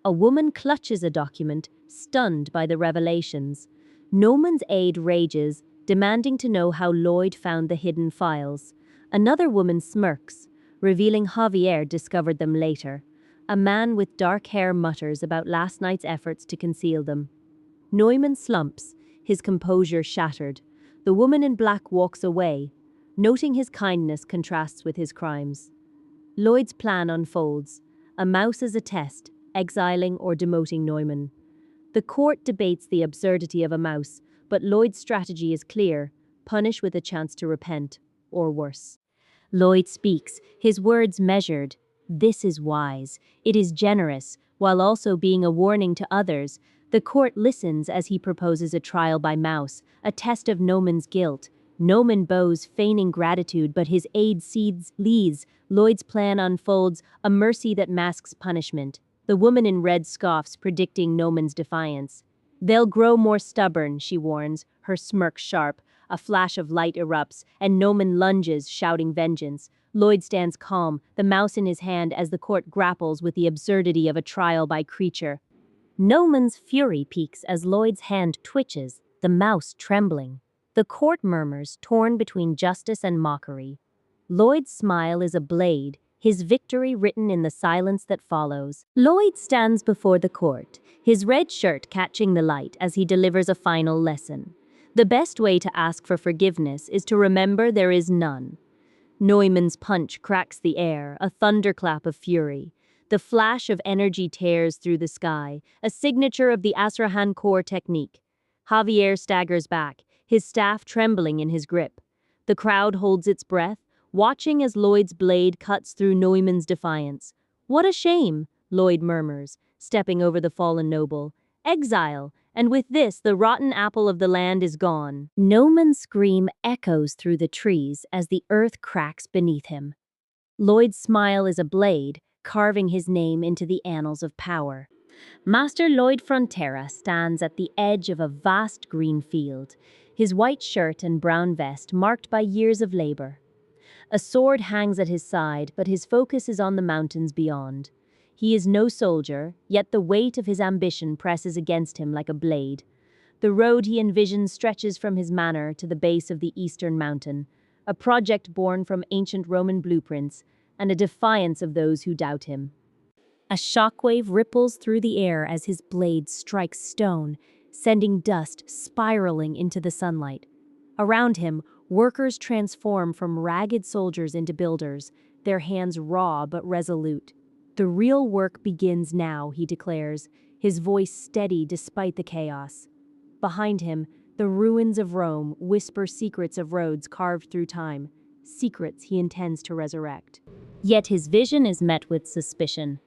A woman clutches a document, stunned by the revelations. Neumann's aide rages, demanding to know how Lloyd found the hidden files. Another woman smirks, revealing Javier discovered them later. A man with dark hair mutters about last night's efforts to conceal them. Neumann slumps, his composure shattered. The woman in black walks away, noting his kindness contrasts with his crimes. Lloyd's plan unfolds, a mouse as a test, exiling or demoting Neumann. The court debates the absurdity of a mouse, but Lloyd's strategy is clear: punish with a chance to repent, or worse. Lloyd speaks, his words measured. This is wise. It is generous, while also being a warning to others. The court listens as he proposes a trial by mouse, a test of Neumann's guilt. Neumann bows, feigning gratitude, but his aide leads. Lloyd's plan unfolds, a mercy that masks punishment. The woman in red scoffs, predicting Neumann's defiance. They'll grow more stubborn, she warns, her smirk sharp. A flash of light erupts, and Neumann lunges, shouting vengeance. Lloyd stands calm, the mouse in his hand as the court grapples with the absurdity of a trial by creature. Neumann's fury peaks as Lloyd's hand twitches, the mouse trembling. The court murmurs, torn between justice and mockery. Lloyd's smile is a blade, his victory written in the silence that follows. Lloyd stands before the court, his red shirt catching the light as he delivers a final lesson. The best way to ask for forgiveness is to remember there is none. Neumann's punch cracks the air, a thunderclap of fury. The flash of energy tears through the sky, a signature of the Azrahan core technique. Javier staggers back, his staff trembling in his grip. The crowd holds its breath, watching as Lloyd's blade cuts through Neumann's defiance. What a shame, Lloyd murmurs, stepping over the fallen noble. Exile, and with this the rotten apple of the land is gone. Neumann's scream echoes through the trees as the earth cracks beneath him. Lloyd's smile is a blade, carving his name into the annals of power. Master Lloyd Frontera stands at the edge of a vast green field, his white shirt and brown vest marked by years of labor. A sword hangs at his side, but his focus is on the mountains beyond. He is no soldier, yet the weight of his ambition presses against him like a blade. The road he envisions stretches from his manor to the base of the eastern mountain, a project born from ancient Roman blueprints and a defiance of those who doubt him. A shockwave ripples through the air as his blade strikes stone, sending dust spiraling into the sunlight. Around him, workers transform from ragged soldiers into builders, their hands raw but resolute. The real work begins now, he declares, his voice steady despite the chaos. Behind him, the ruins of Rome whisper secrets of roads carved through time, secrets he intends to resurrect. Yet his vision is met with suspicion.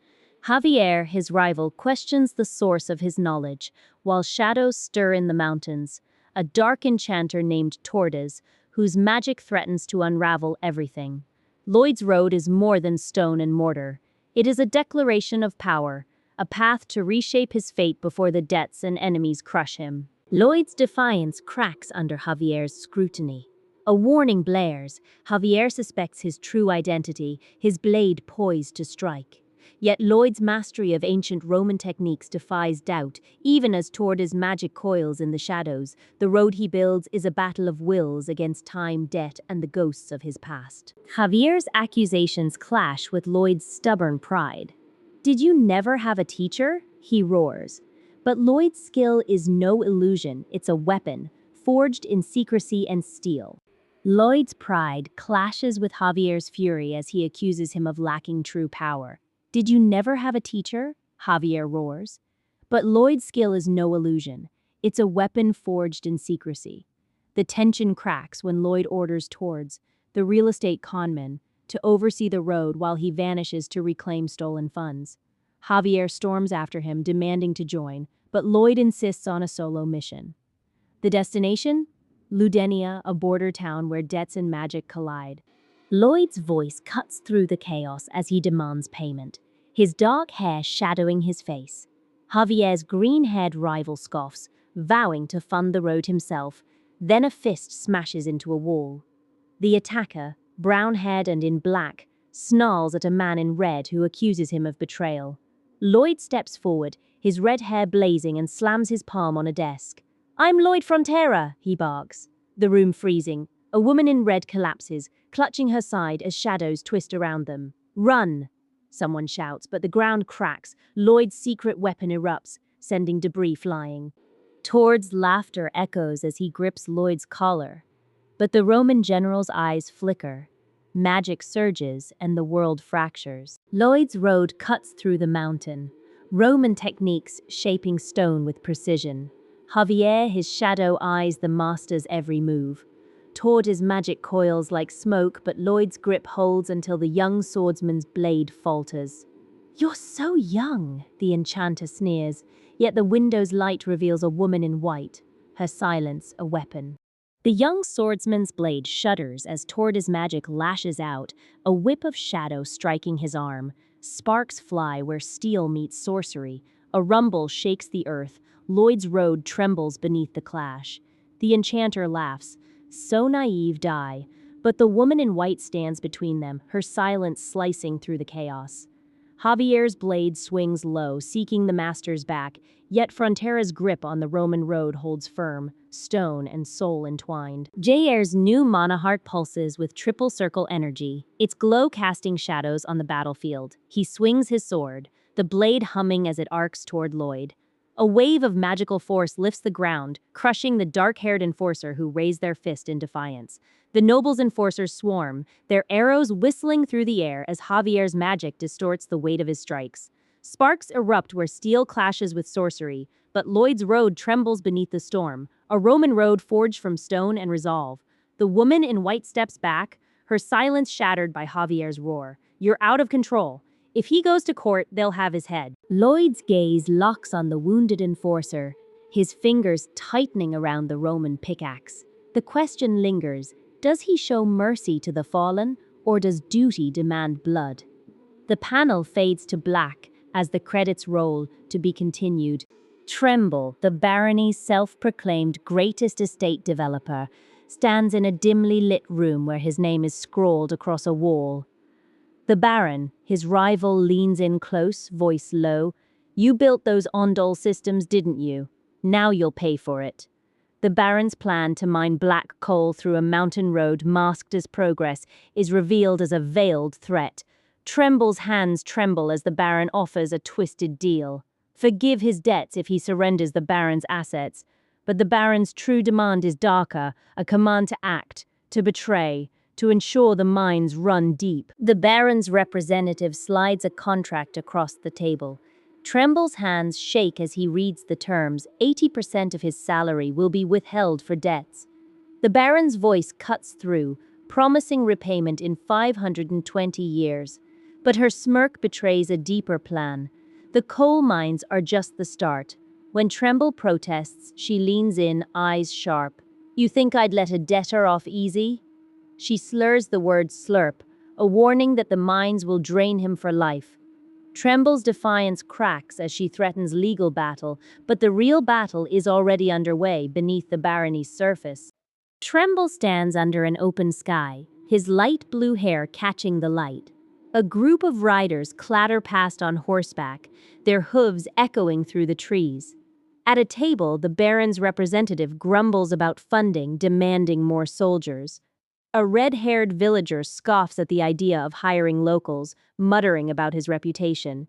Javier, his rival, questions the source of his knowledge, while shadows stir in the mountains. A dark enchanter named Tordes, whose magic threatens to unravel everything. Lloyd's road is more than stone and mortar. It is a declaration of power, a path to reshape his fate before the debts and enemies crush him. Lloyd's defiance cracks under Javier's scrutiny. A warning blares. Javier suspects his true identity, his blade poised to strike. Yet Lloyd's mastery of ancient Roman techniques defies doubt, even as toward his magic coils in the shadows, the road he builds is a battle of wills against time, debt, and the ghosts of his past. Javier's accusations clash with Lloyd's stubborn pride. "Did you never have a teacher?" he roars. But Lloyd's skill is no illusion, it's a weapon, forged in secrecy and steel. Lloyd's pride clashes with Javier's fury as he accuses him of lacking true power. "Did you never have a teacher?" Javier roars. But Lloyd's skill is no illusion. It's a weapon forged in secrecy. The tension cracks when Lloyd orders Towards, the real estate conman, to oversee the road while he vanishes to reclaim stolen funds. Javier storms after him, demanding to join, but Lloyd insists on a solo mission. The destination? Ludenia, a border town where debts and magic collide. Lloyd's voice cuts through the chaos as he demands payment, his dark hair shadowing his face. Javier's green-haired rival scoffs, vowing to fund the road himself, then a fist smashes into a wall. The attacker, brown-haired and in black, snarls at a man in red who accuses him of betrayal. Lloyd steps forward, his red hair blazing, and slams his palm on a desk. "I'm Lloyd Frontera," he barks. The room freezing. A woman in red collapses, clutching her side as shadows twist around them. "Run!" someone shouts, but the ground cracks. Lloyd's secret weapon erupts, sending debris flying. Tord's laughter echoes as he grips Lloyd's collar. But the Roman general's eyes flicker. Magic surges and the world fractures. Lloyd's road cuts through the mountain, Roman techniques shaping stone with precision. Javier, his shadow, eyes the master's every move. Tord his magic coils like smoke, but Lloyd's grip holds until the young swordsman's blade falters. "You're so young," the enchanter sneers, yet the window's light reveals a woman in white, her silence a weapon. The young swordsman's blade shudders as Tord's magic lashes out, a whip of shadow striking his arm. Sparks fly where steel meets sorcery. A rumble shakes the earth. Lloyd's road trembles beneath the clash. The enchanter laughs. So naive, die. But the woman in white stands between them, her silence slicing through the chaos. Javier's blade swings low, seeking the master's back, yet Frontera's grip on the Roman road holds firm, stone and soul entwined. Jair's new mana heart pulses with triple circle energy, its glow casting shadows on the battlefield. He swings his sword, the blade humming as it arcs toward Lloyd. A wave of magical force lifts the ground, crushing the dark-haired enforcer who raised their fist in defiance. The noble's enforcers swarm, their arrows whistling through the air as Javier's magic distorts the weight of his strikes. Sparks erupt where steel clashes with sorcery, but Lloyd's road trembles beneath the storm, a Roman road forged from stone and resolve. The woman in white steps back, her silence shattered by Javier's roar. "You're out of control. If he goes to court, they'll have his head." Lloyd's gaze locks on the wounded enforcer, his fingers tightening around the Roman pickaxe. The question lingers, does he show mercy to the fallen, or does duty demand blood? The panel fades to black as the credits roll, to be continued. Tremble, the barony's self-proclaimed greatest estate developer, stands in a dimly lit room where his name is scrawled across a wall. The Baron, his rival, leans in close, voice low. "You built those Ondol systems, didn't you? Now you'll pay for it." The Baron's plan to mine black coal through a mountain road masked as progress is revealed as a veiled threat. Tremble's hands tremble as the Baron offers a twisted deal. Forgive his debts if he surrenders the Baron's assets. But the Baron's true demand is darker, a command to act, to betray, to ensure the mines run deep. The Baron's representative slides a contract across the table. Tremble's hands shake as he reads the terms. 80% of his salary will be withheld for debts. The Baron's voice cuts through, promising repayment in 520 years. But her smirk betrays a deeper plan. The coal mines are just the start. When Tremble protests, she leans in, eyes sharp. "You think I'd let a debtor off easy?" She slurs the word slurp, a warning that the mines will drain him for life. Tremble's defiance cracks as she threatens legal battle, but the real battle is already underway beneath the barony's surface. Tremble stands under an open sky, his light blue hair catching the light. A group of riders clatter past on horseback, their hooves echoing through the trees. At a table, the Baron's representative grumbles about funding, demanding more soldiers. A red-haired villager scoffs at the idea of hiring locals, muttering about his reputation.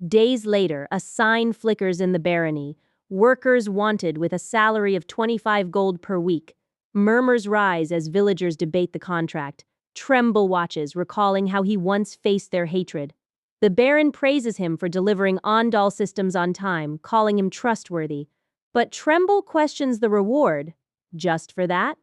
Days later, a sign flickers in the barony. Workers wanted with a salary of 25 gold per week. Murmurs rise as villagers debate the contract. Tremble watches, recalling how he once faced their hatred. The Baron praises him for delivering Ondal systems on time, calling him trustworthy. But Tremble questions the reward. Just for that?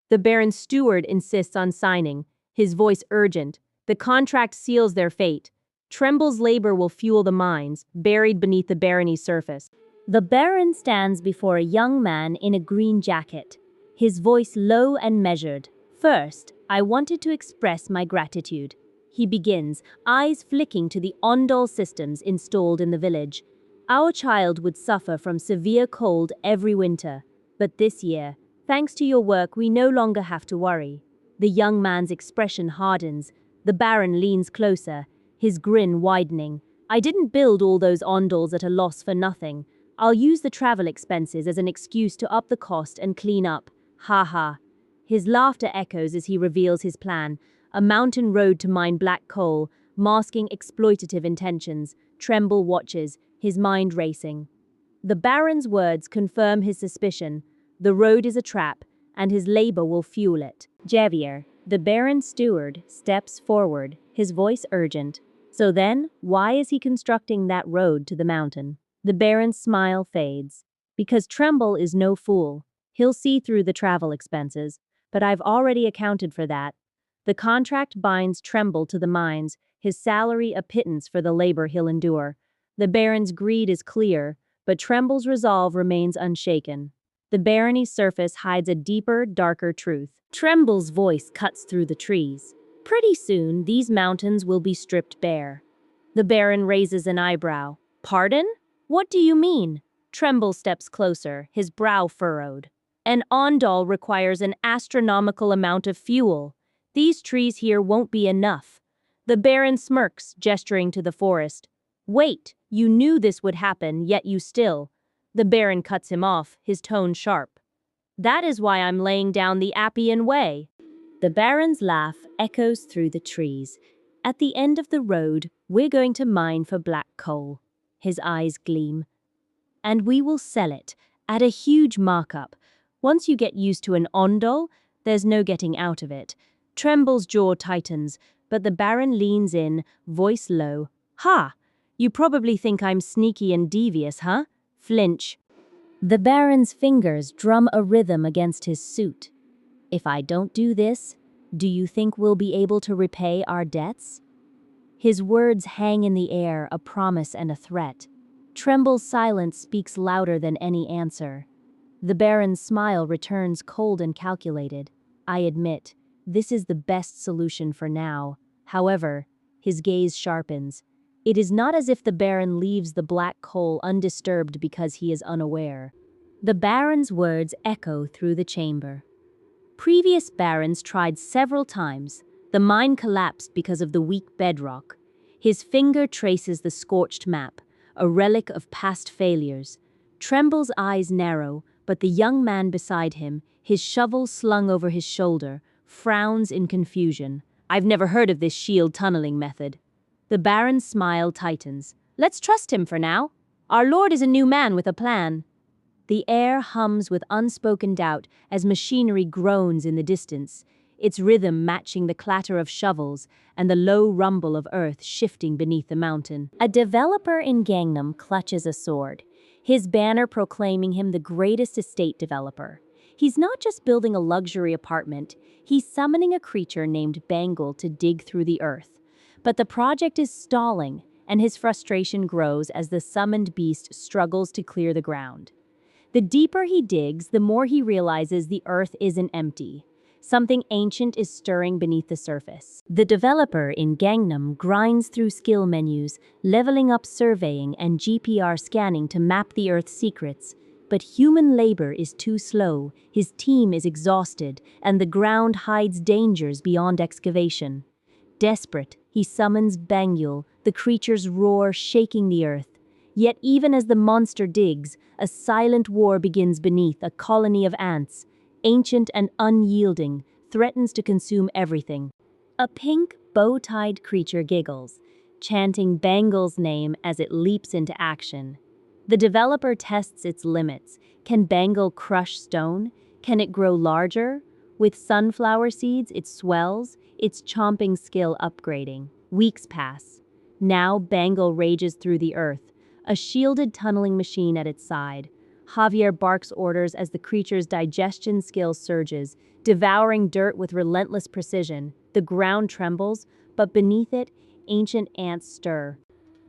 The Baron's steward insists on signing, his voice urgent. The contract seals their fate. Tremble's labor will fuel the mines, buried beneath the barony's surface. The Baron stands before a young man in a green jacket, his voice low and measured. First, I wanted to express my gratitude. He begins, eyes flicking to the Ondal systems installed in the village. Our child would suffer from severe cold every winter, but this year, thanks to your work, we no longer have to worry. The young man's expression hardens. The Baron leans closer, his grin widening. I didn't build all those Ondals at a loss for nothing. I'll use the travel expenses as an excuse to up the cost and clean up. Ha ha. His laughter echoes as he reveals his plan. A mountain road to mine black coal, masking exploitative intentions. Tremble watches, his mind racing. The Baron's words confirm his suspicion. The road is a trap, and his labor will fuel it. Javier, the Baron's steward, steps forward, his voice urgent. So then, why is he constructing that road to the mountain? The Baron's smile fades. Because Tremble is no fool. He'll see through the travel expenses, but I've already accounted for that. The contract binds Tremble to the mines, his salary a pittance for the labor he'll endure. The Baron's greed is clear, but Tremble's resolve remains unshaken. The barony's surface hides a deeper, darker truth. Tremble's voice cuts through the trees. Pretty soon, these mountains will be stripped bare. The Baron raises an eyebrow. Pardon? What do you mean? Tremble steps closer, his brow furrowed. An Ondal requires an astronomical amount of fuel. These trees here won't be enough. The Baron smirks, gesturing to the forest. Wait, you knew this would happen, yet you still. The Baron cuts him off, his tone sharp. That is why I'm laying down the Appian Way. The Baron's laugh echoes through the trees. At the end of the road, we're going to mine for black coal. His eyes gleam. And we will sell it, at a huge markup. Once you get used to an Ondal, there's no getting out of it. Tremble's jaw tightens, but the Baron leans in, voice low. Ha! You probably think I'm sneaky and devious, huh? Flinch. The Baron's fingers drum a rhythm against his suit. If I don't do this, do you think we'll be able to repay our debts? His words hang in the air, a promise and a threat. Tremble's silence speaks louder than any answer. The Baron's smile returns cold and calculated. I admit, this is the best solution for now. However, his gaze sharpens. It is not as if the Baron leaves the black coal undisturbed because he is unaware. The Baron's words echo through the chamber. Previous Barons tried several times. The mine collapsed because of the weak bedrock. His finger traces the scorched map, a relic of past failures. Tremble's eyes narrow, but the young man beside him, his shovel slung over his shoulder, frowns in confusion. I've never heard of this shield tunneling method. The Baron's smile tightens. Let's trust him for now. Our lord is a new man with a plan. The air hums with unspoken doubt as machinery groans in the distance, its rhythm matching the clatter of shovels and the low rumble of earth shifting beneath the mountain. A developer in Gangnam clutches a sword, his banner proclaiming him the greatest estate developer. He's not just building a luxury apartment, he's summoning a creature named Bangle to dig through the earth. But the project is stalling, and his frustration grows as the summoned beast struggles to clear the ground. The deeper he digs, the more he realizes the earth isn't empty. Something ancient is stirring beneath the surface. The developer in Gangnam grinds through skill menus, leveling up surveying and GPR scanning to map the Earth's secrets. But human labor is too slow, his team is exhausted, and the ground hides dangers beyond excavation. Desperate, he summons Bangul, the creature's roar shaking the earth. Yet even as the monster digs, a silent war begins beneath a colony of ants, ancient and unyielding, threatens to consume everything. A pink, bow-tied creature giggles, chanting Bangul's name as it leaps into action. The developer tests its limits. Can Bangle crush stone? Can it grow larger? With sunflower seeds, it swells, its chomping skill upgrading. Weeks pass. Now Bangle rages through the earth, a shielded tunneling machine at its side. Javier barks orders as the creature's digestion skill surges, devouring dirt with relentless precision. The ground trembles, but beneath it, ancient ants stir.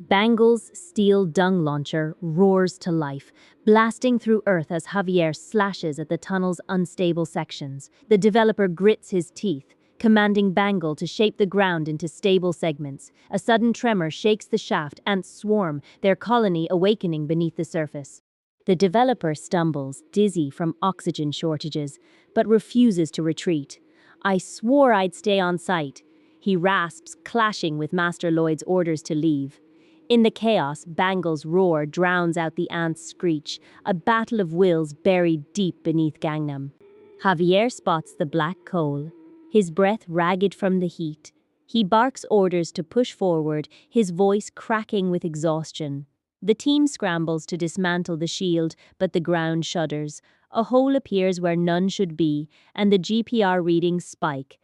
Bangle's steel dung launcher roars to life, blasting through earth as Javier slashes at the tunnel's unstable sections. The developer grits his teeth, commanding Bangle to shape the ground into stable segments. A sudden tremor shakes the shaft, ants swarm, their colony awakening beneath the surface. The developer stumbles, dizzy from oxygen shortages, but refuses to retreat. "I swore I'd stay on site," he rasps, clashing with Master Lloyd's orders to leave. In the chaos, Bangle's roar drowns out the ants' screech, a battle of wills buried deep beneath Gangnam. Javier spots the black coal, his breath ragged from the heat. He barks orders to push forward, his voice cracking with exhaustion. The team scrambles to dismantle the shield, but the ground shudders. A hole appears where none should be, and the GPR readings spike.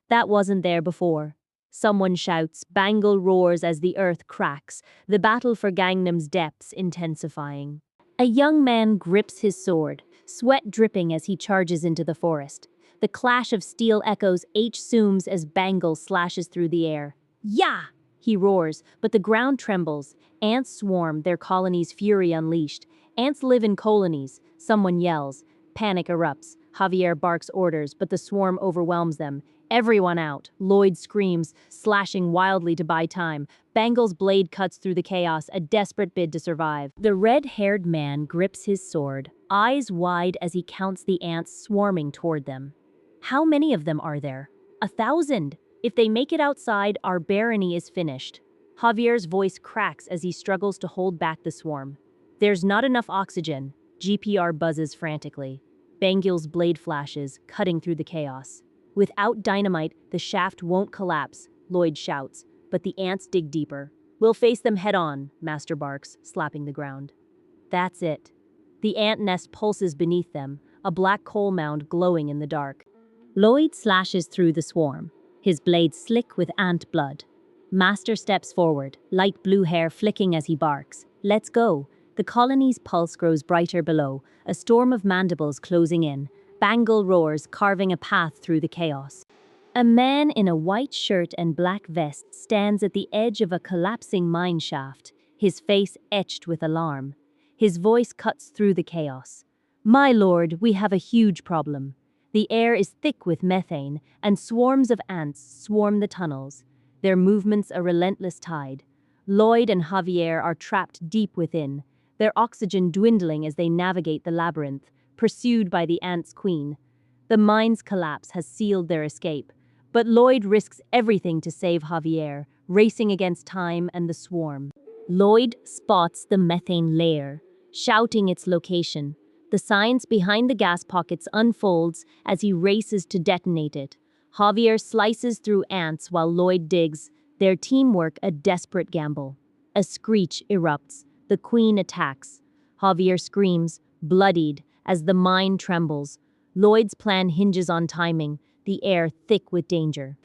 That wasn't there before. Someone shouts, Bangle roars as the earth cracks, the battle for Gangnam's depths intensifying. A young man grips his sword, sweat dripping as he charges into the forest. The clash of steel echoes zooms as Bangle slashes through the air. "Yeah!" he roars, but the ground trembles. Ants swarm, their colony's fury unleashed. Ants live in colonies. Someone yells. Panic erupts. Javier barks orders, but the swarm overwhelms them. Everyone out. Lloyd screams, slashing wildly to buy time. Bangle's blade cuts through the chaos, a desperate bid to survive. The red-haired man grips his sword, eyes wide as he counts the ants swarming toward them. How many of them are there? 1,000. If they make it outside, our barony is finished. Javier's voice cracks as he struggles to hold back the swarm. There's not enough oxygen. GPR buzzes frantically. Bangle's blade flashes, cutting through the chaos. Without dynamite, the shaft won't collapse, Lloyd shouts, but the ants dig deeper. "We'll face them head on," Master barks, slapping the ground. That's it. The ant nest pulses beneath them, a black coal mound glowing in the dark. Lloyd slashes through the swarm, his blade slick with ant blood. Master steps forward, light blue hair flicking as he barks. "Let's go." The colony's pulse grows brighter below, a storm of mandibles closing in. Bangle roars, carving a path through the chaos. A man in a white shirt and black vest stands at the edge of a collapsing mine shaft, his face etched with alarm. His voice cuts through the chaos. "My lord, we have a huge problem. The air is thick with methane, and swarms of ants swarm the tunnels, their movements a relentless tide. Lloyd and Javier are trapped deep within, their oxygen dwindling as they navigate the labyrinth, pursued by the ants' queen. The mine's collapse has sealed their escape, but Lloyd risks everything to save Javier, racing against time and the swarm. Lloyd spots the methane layer, shouting its location. The science behind the gas pockets unfolds as he races to detonate it. Javier slices through ants while Lloyd digs, their teamwork a desperate gamble. A screech erupts. The queen attacks. Javier screams, bloodied, as the mine trembles. Lloyd's plan hinges on timing, the air thick with danger.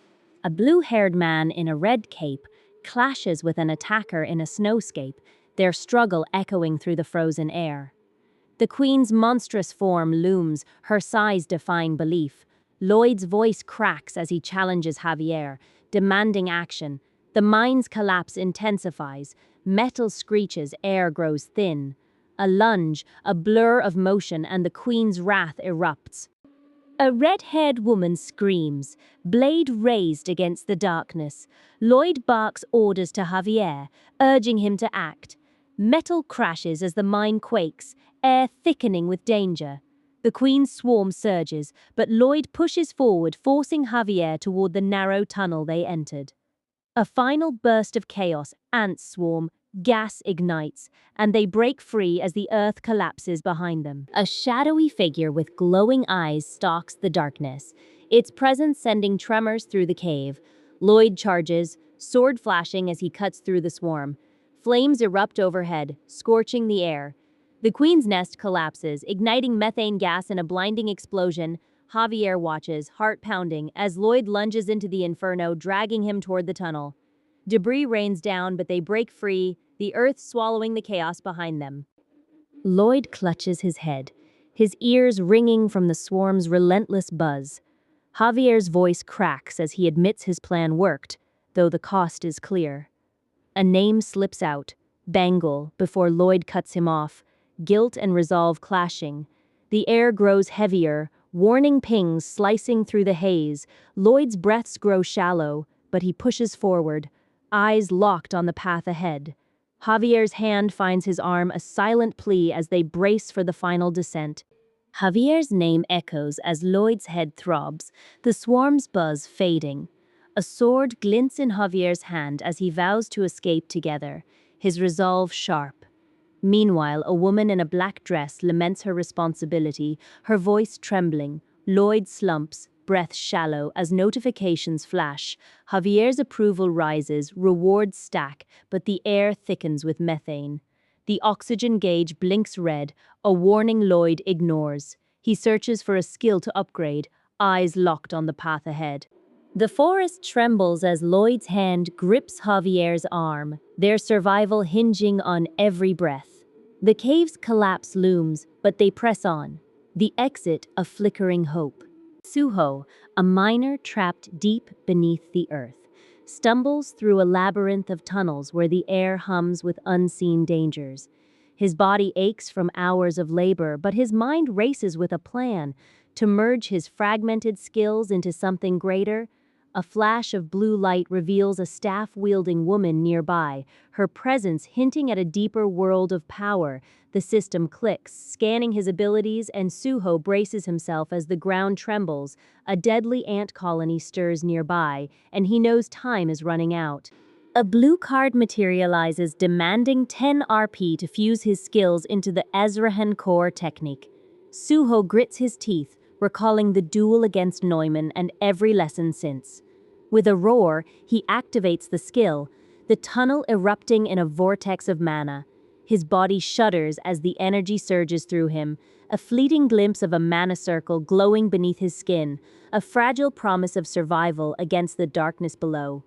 A blue-haired man in a red cape clashes with an attacker in a snowscape, their struggle echoing through the frozen air. The queen's monstrous form looms, her size defying belief. Lloyd's voice cracks as he challenges Javier, demanding action. The mine's collapse intensifies. Metal screeches, air grows thin. A lunge, a blur of motion, and the queen's wrath erupts. A red-haired woman screams, blade raised against the darkness. Lloyd barks orders to Javier, urging him to act. Metal crashes as the mine quakes, air thickening with danger. The Queen's swarm surges, but Lloyd pushes forward, forcing Javier toward the narrow tunnel they entered. A final burst of chaos, ants swarm, gas ignites, and they break free as the earth collapses behind them. A shadowy figure with glowing eyes stalks the darkness, its presence sending tremors through the cave. Lloyd charges, sword flashing as he cuts through the swarm. Flames erupt overhead, scorching the air. The Queen's nest collapses, igniting methane gas in a blinding explosion. Javier watches, heart pounding, as Lloyd lunges into the inferno, dragging him toward the tunnel. Debris rains down, but they break free, the earth swallowing the chaos behind them. Lloyd clutches his head, his ears ringing from the swarm's relentless buzz. Javier's voice cracks as he admits his plan worked, though the cost is clear. A name slips out, Bangle, before Lloyd cuts him off, guilt and resolve clashing. The air grows heavier, warning pings slicing through the haze. Lloyd's breaths grow shallow, but he pushes forward, eyes locked on the path ahead. Javier's hand finds his arm, a silent plea as they brace for the final descent. Javier's name echoes as Lloyd's head throbs, the swarm's buzz fading. A sword glints in Javier's hand as he vows to escape together, his resolve sharp. Meanwhile, a woman in a black dress laments her responsibility, her voice trembling. Lloyd slumps, breath shallow, as notifications flash. Javier's approval rises, rewards stack, but the air thickens with methane. The oxygen gauge blinks red, a warning Lloyd ignores. He searches for a skill to upgrade, eyes locked on the path ahead. The forest trembles as Lloyd's hand grips Javier's arm, their survival hinging on every breath. The cave's collapse looms, but they press on. The exit a flickering hope. Suho, a miner trapped deep beneath the earth, stumbles through a labyrinth of tunnels where the air hums with unseen dangers. His body aches from hours of labor, but his mind races with a plan to merge his fragmented skills into something greater. A flash of blue light reveals a staff-wielding woman nearby, her presence hinting at a deeper world of power. The system clicks, scanning his abilities, and Suho braces himself as the ground trembles. A deadly ant colony stirs nearby, and he knows time is running out. A blue card materializes, demanding 10 RP to fuse his skills into the Azrahan core technique. Suho grits his teeth, recalling the duel against Neumann and every lesson since. With a roar, he activates the skill, the tunnel erupting in a vortex of mana. His body shudders as the energy surges through him, a fleeting glimpse of a mana circle glowing beneath his skin, a fragile promise of survival against the darkness below.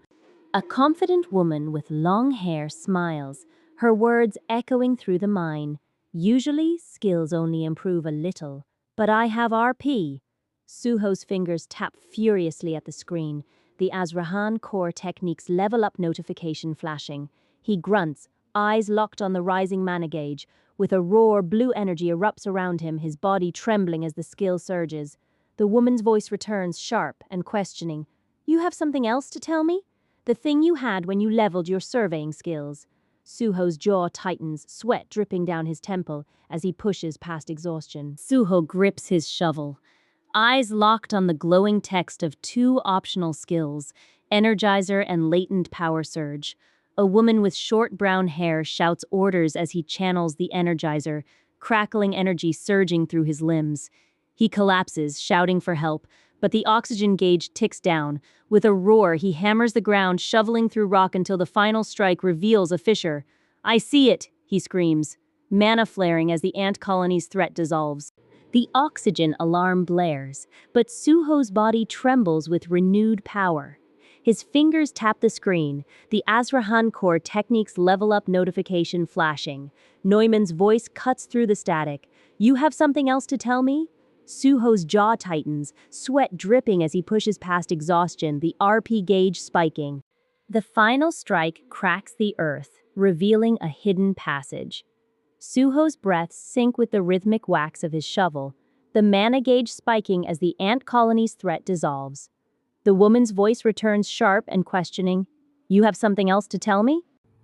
A confident woman with long hair smiles, her words echoing through the mine. Usually, skills only improve a little, but I have RP. Suho's fingers tap furiously at the screen, the Azrahan core technique's level up notification flashing. He grunts, eyes locked on the rising mana gauge. With a roar, blue energy erupts around him, his body trembling as the skill surges. The woman's voice returns, sharp and questioning. You have something else to tell me? The thing you had when you leveled your surveying skills. Suho's jaw tightens, sweat dripping down his temple as he pushes past exhaustion. Suho grips his shovel, eyes locked on the glowing text of two optional skills, Energizer and Latent Power Surge. A woman with short brown hair shouts orders as he channels the Energizer, crackling energy surging through his limbs. He collapses, shouting for help, but the oxygen gauge ticks down. With a roar, he hammers the ground, shoveling through rock until the final strike reveals a fissure. I see it, he screams, mana flaring as the ant colony's threat dissolves. The oxygen alarm blares, but Suho's body trembles with renewed power. His fingers tap the screen, the Azrahan core technique's level up notification flashing. Neumann's voice cuts through the static. You have something else to tell me? Suho's jaw tightens, sweat dripping as he pushes past exhaustion, the RP gauge spiking. The final strike cracks the earth, revealing a hidden passage. Suho's breaths sync with the rhythmic whacks of his shovel, the mana gauge spiking as the ant colony's threat dissolves. The woman's voice returns sharp and questioning. You have something else to tell me?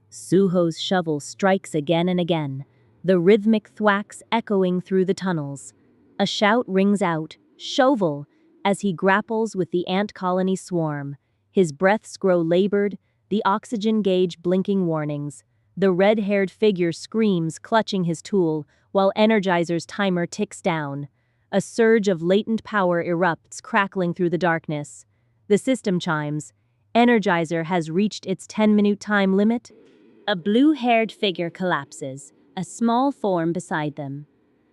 Suho's shovel strikes again and again, the rhythmic thwacks echoing through the tunnels. A shout rings out, "Shovel!" as he grapples with the ant colony swarm. His breaths grow labored, the oxygen gauge blinking warnings. The red-haired figure screams, clutching his tool, while Energizer's timer ticks down. A surge of latent power erupts, crackling through the darkness. The system chimes. Energizer has reached its 10-minute time limit. A blue-haired figure collapses, a small form beside them.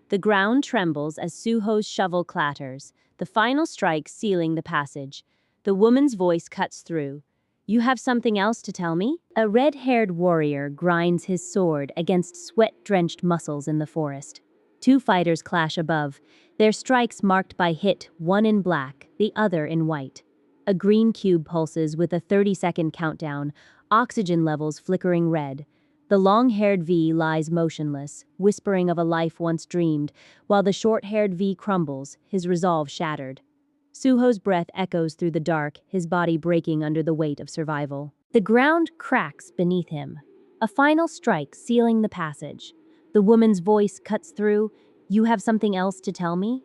The ground trembles as Suho's shovel clatters, the final strike sealing the passage. The woman's voice cuts through. You have something else to tell me? A red-haired warrior grinds his sword against sweat-drenched muscles in the forest. Two fighters clash above, their strikes marked by hit, one in black, the other in white. A green cube pulses with a 30-second countdown, oxygen levels flickering red. The long-haired V lies motionless, whispering of a life once dreamed, while the short-haired V crumbles, his resolve shattered. Suho's breath echoes through the dark, his body breaking under the weight of survival. The ground cracks beneath him, a final strike sealing the passage. The woman's voice cuts through. You have something else to tell me?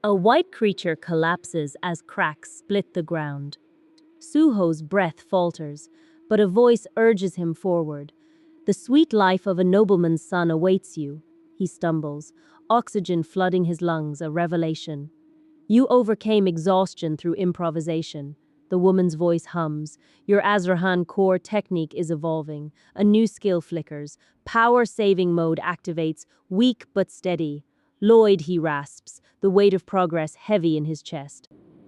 A white creature collapses as cracks split the ground. Suho's breath falters, but a voice urges him forward. The sweet life of a nobleman's son awaits you. He stumbles, oxygen flooding his lungs, a revelation. You overcame exhaustion through improvisation. The woman's voice hums. Your Azrahan core technique is evolving. A new skill flickers. Power saving mode activates, weak but steady. Lloyd, he rasps, the weight of progress heavy in his chest.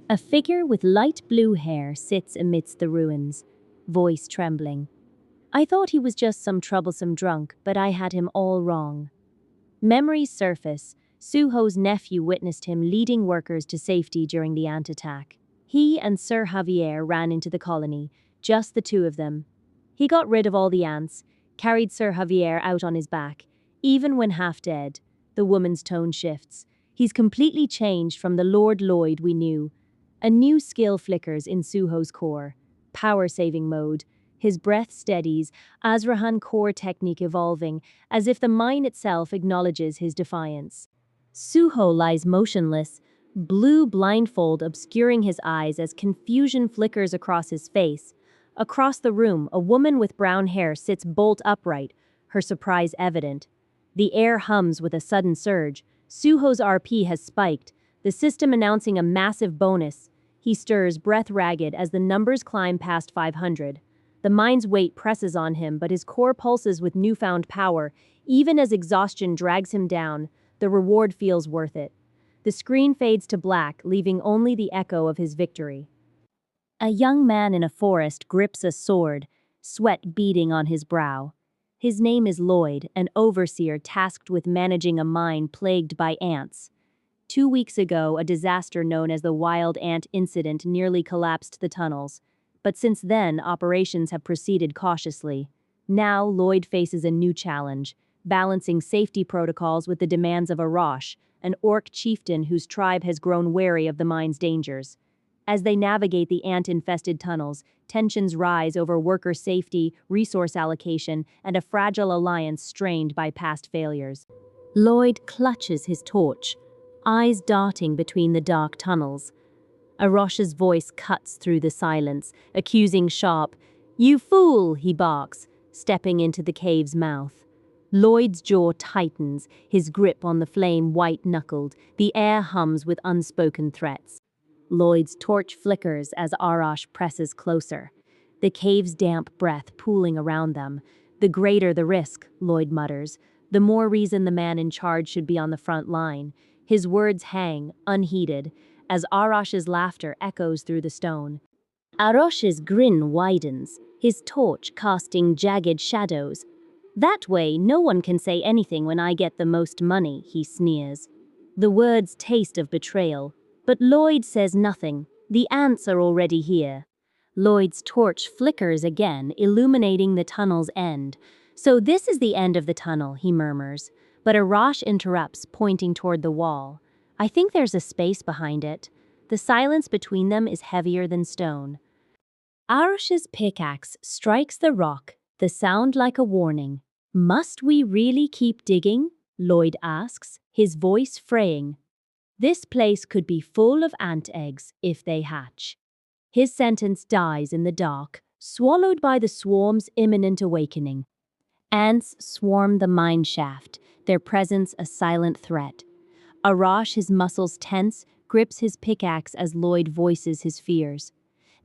A figure with light blue hair sits amidst the ruins, voice trembling. I thought he was just some troublesome drunk, but I had him all wrong. Memories surface. Suho's nephew witnessed him leading workers to safety during the ant attack. He and Sir Javier ran into the colony, just the two of them. He got rid of all the ants, carried Sir Javier out on his back, even when half dead. The woman's tone shifts. He's completely changed from the Lord Lloyd we knew. A new skill flickers in Suho's core. Power-saving mode. His breath steadies, Azrahan core technique evolving, as if the mine itself acknowledges his defiance. Suho lies motionless, blue blindfold obscuring his eyes as confusion flickers across his face. Across the room, a woman with brown hair sits bolt upright, her surprise evident. The air hums with a sudden surge. Suho's RP has spiked, the system announcing a massive bonus. He stirs, breath ragged, as the numbers climb past 500. The mine's weight presses on him, but his core pulses with newfound power. Even as exhaustion drags him down, the reward feels worth it. The screen fades to black, leaving only the echo of his victory. A young man in a forest grips a sword, sweat beading on his brow. His name is Lloyd, an overseer tasked with managing a mine plagued by ants. 2 weeks ago, a disaster known as the Wild Ant Incident nearly collapsed the tunnels. But since then, operations have proceeded cautiously. Now, Lloyd faces a new challenge, balancing safety protocols with the demands of Arash, an orc chieftain whose tribe has grown wary of the mine's dangers. As they navigate the ant-infested tunnels, tensions rise over worker safety, resource allocation, and a fragile alliance strained by past failures. Lloyd clutches his torch, eyes darting between the dark tunnels. Arash's voice cuts through the silence, accusing sharp. You fool, he barks, stepping into the cave's mouth. Lloyd's jaw tightens, his grip on the flame white-knuckled. The air hums with unspoken threats. Lloyd's torch flickers as Arash presses closer, the cave's damp breath pooling around them. The greater the risk, Lloyd mutters, the more reason the man in charge should be on the front line. His words hang, unheeded, as Arash's laughter echoes through the stone. Arash's grin widens, his torch casting jagged shadows. That way, no one can say anything when I get the most money, he sneers. The words taste of betrayal, but Lloyd says nothing. The ants are already here. Lloyd's torch flickers again, illuminating the tunnel's end. So this is the end of the tunnel, he murmurs. But Arash interrupts, pointing toward the wall. I think there's a space behind it. The silence between them is heavier than stone. Arush's pickaxe strikes the rock, the sound like a warning. Must we really keep digging? Lloyd asks, his voice fraying. This place could be full of ant eggs if they hatch. His sentence dies in the dark, swallowed by the swarm's imminent awakening. Ants swarm the mine shaft, their presence a silent threat. Arash, his muscles tense, grips his pickaxe as Lloyd voices his fears.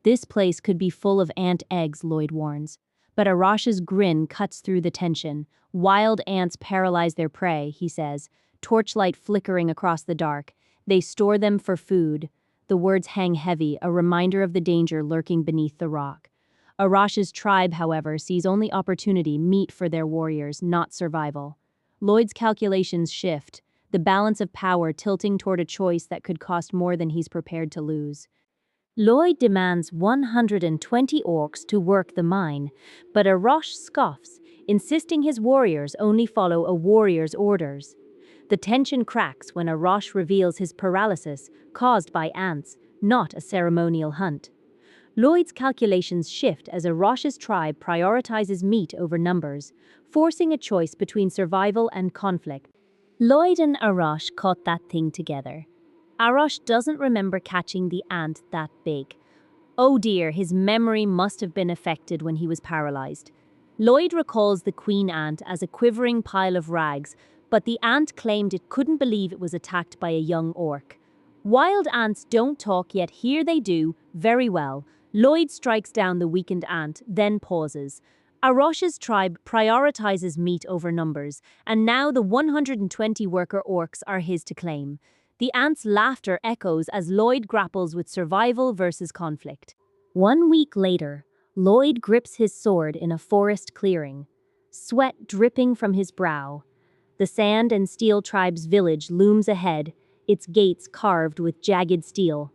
This place could be full of ant eggs, Lloyd warns. But Arash's grin cuts through the tension. Wild ants paralyze their prey, he says, torchlight flickering across the dark. They store them for food. The words hang heavy, a reminder of the danger lurking beneath the rock. Arash's tribe, however, sees only opportunity, meat for their warriors, not survival. Lloyd's calculations shift, the balance of power tilting toward a choice that could cost more than he's prepared to lose. Lloyd demands 120 orcs to work the mine, but Arash scoffs, insisting his warriors only follow a warrior's orders. The tension cracks when Arash reveals his paralysis, caused by ants, not a ceremonial hunt. Lloyd's calculations shift as Arash's tribe prioritizes meat over numbers, forcing a choice between survival and conflict. Lloyd and Arash caught that thing together. Arash doesn't remember catching the ant that big. Oh dear, his memory must have been affected when he was paralyzed. Lloyd recalls the queen ant as a quivering pile of rags, but the ant claimed it couldn't believe it was attacked by a young orc. Wild ants don't talk, yet here they do, very well. Lloyd strikes down the weakened ant, then pauses. Arash's tribe prioritizes meat over numbers, and now the 120 worker orcs are his to claim. The ant's laughter echoes as Lloyd grapples with survival versus conflict. 1 week later, Lloyd grips his sword in a forest clearing, sweat dripping from his brow. The Sand and Steel tribe's village looms ahead, its gates carved with jagged steel.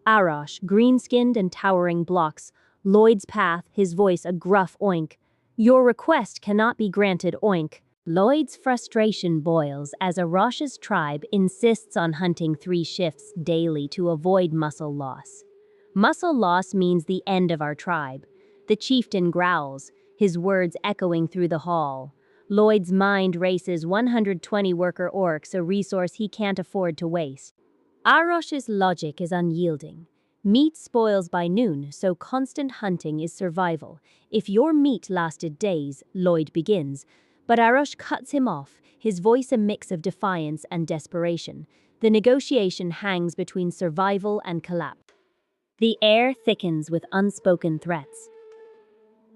Arash, green-skinned and towering blocks, Lloyd's path, his voice a gruff oink. Your request cannot be granted, oink. Lloyd's frustration boils as Arash's tribe insists on hunting 3 shifts daily to avoid muscle loss. Muscle loss means the end of our tribe. The chieftain growls, his words echoing through the hall. Lloyd's mind races 120 worker orcs, a resource he can't afford to waste. Arash's logic is unyielding. Meat spoils by noon, so constant hunting is survival. If your meat lasted days, Lloyd begins. But Arash cuts him off, his voice a mix of defiance and desperation. The negotiation hangs between survival and collapse. The air thickens with unspoken threats.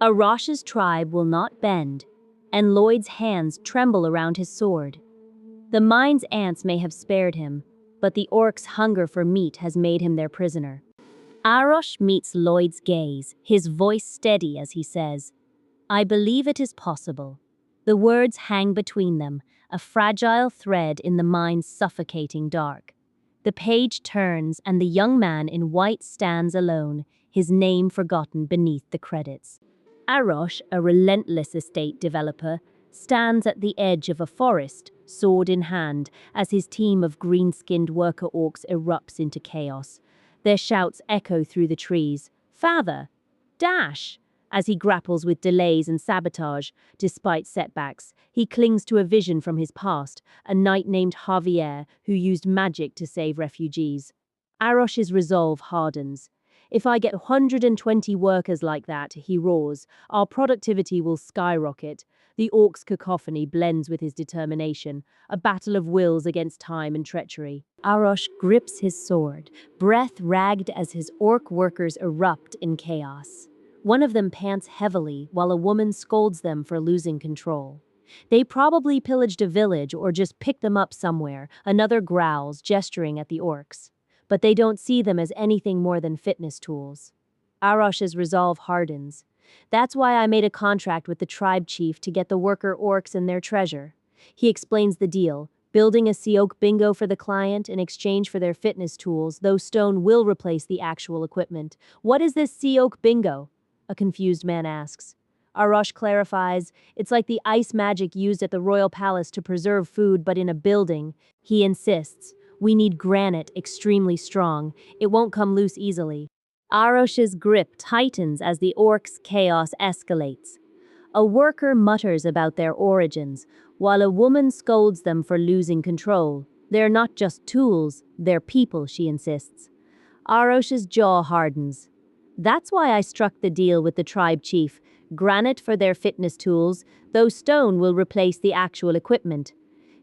Arash's tribe will not bend, and Lloyd's hands tremble around his sword. The mine's ants may have spared him, but the orcs' hunger for meat has made him their prisoner. Arash meets Lloyd's gaze, his voice steady as he says, I believe it is possible. The words hang between them, a fragile thread in the mine's suffocating dark. The page turns and the young man in white stands alone, his name forgotten beneath the credits. Arash, a relentless estate developer, stands at the edge of a forest, sword in hand, as his team of green-skinned worker orcs erupts into chaos. Their shouts echo through the trees. Father! Dash! As he grapples with delays and sabotage, despite setbacks, he clings to a vision from his past, a knight named Javier who used magic to save refugees. Arash's resolve hardens. If I get 120 workers like that, he roars, our productivity will skyrocket. The orc's cacophony blends with his determination, a battle of wills against time and treachery. Arash grips his sword, breath ragged as his orc workers erupt in chaos. One of them pants heavily while a woman scolds them for losing control. They probably pillaged a village or just picked them up somewhere, another growls, gesturing at the orcs. But they don't see them as anything more than fitness tools. Arash's resolve hardens. That's why I made a contract with the tribe chief to get the worker orcs and their treasure. He explains the deal, building a Siok bingo for the client in exchange for their fitness tools, though stone will replace the actual equipment. What is this Siok bingo? A confused man asks. Arash clarifies, it's like the ice magic used at the royal palace to preserve food but in a building. He insists, We need granite extremely strong. It won't come loose easily. Arosh's grip tightens as the orc's chaos escalates. A worker mutters about their origins, while a woman scolds them for losing control. They're not just tools, they're people, she insists. Arosh's jaw hardens. That's why I struck the deal with the tribe chief. Granite for their fitness tools, though stone will replace the actual equipment.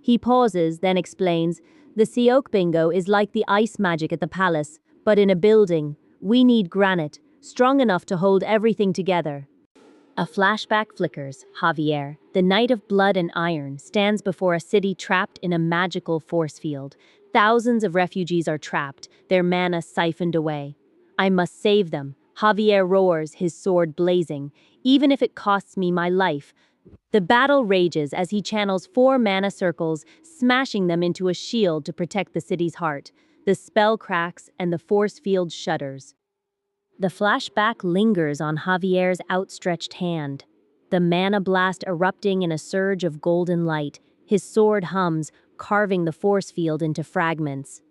He pauses, then explains, the Siok bingo is like the ice magic at the palace, but in a building. We need granite, strong enough to hold everything together. A flashback flickers. Javier, the knight of blood and iron, stands before a city trapped in a magical force field. Thousands of refugees are trapped, their mana siphoned away. I must save them. Javier roars, his sword blazing. Even if it costs me my life. The battle rages as he channels 4 mana circles, smashing them into a shield to protect the city's heart. The spell cracks and the force field shudders. The flashback lingers on Javier's outstretched hand. The mana blast erupting in a surge of golden light. His sword hums, carving the force field into fragments.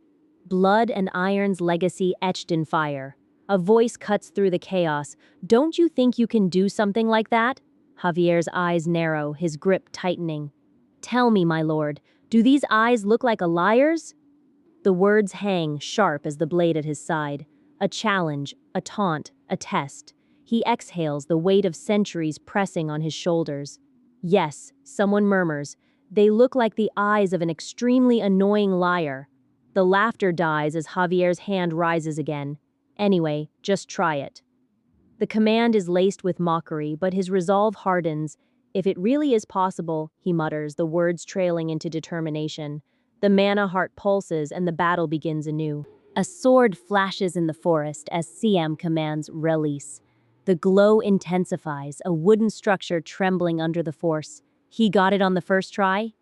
Blood and iron's legacy etched in fire. A voice cuts through the chaos. Don't you think you can do something like that? Javier's eyes narrow, his grip tightening. Tell me, my lord, do these eyes look like a liar's? The words hang, sharp as the blade at his side. A challenge, a taunt, a test. He exhales, the weight of centuries pressing on his shoulders. Yes, someone murmurs. They look like the eyes of an extremely annoying liar. The laughter dies as Javier's hand rises again. Anyway, just try it. The command is laced with mockery, but his resolve hardens. If it really is possible, he mutters, the words trailing into determination. The mana heart pulses and the battle begins anew. A sword flashes in the forest as Siam commands release. The glow intensifies, a wooden structure trembling under the force. He got it on the first try?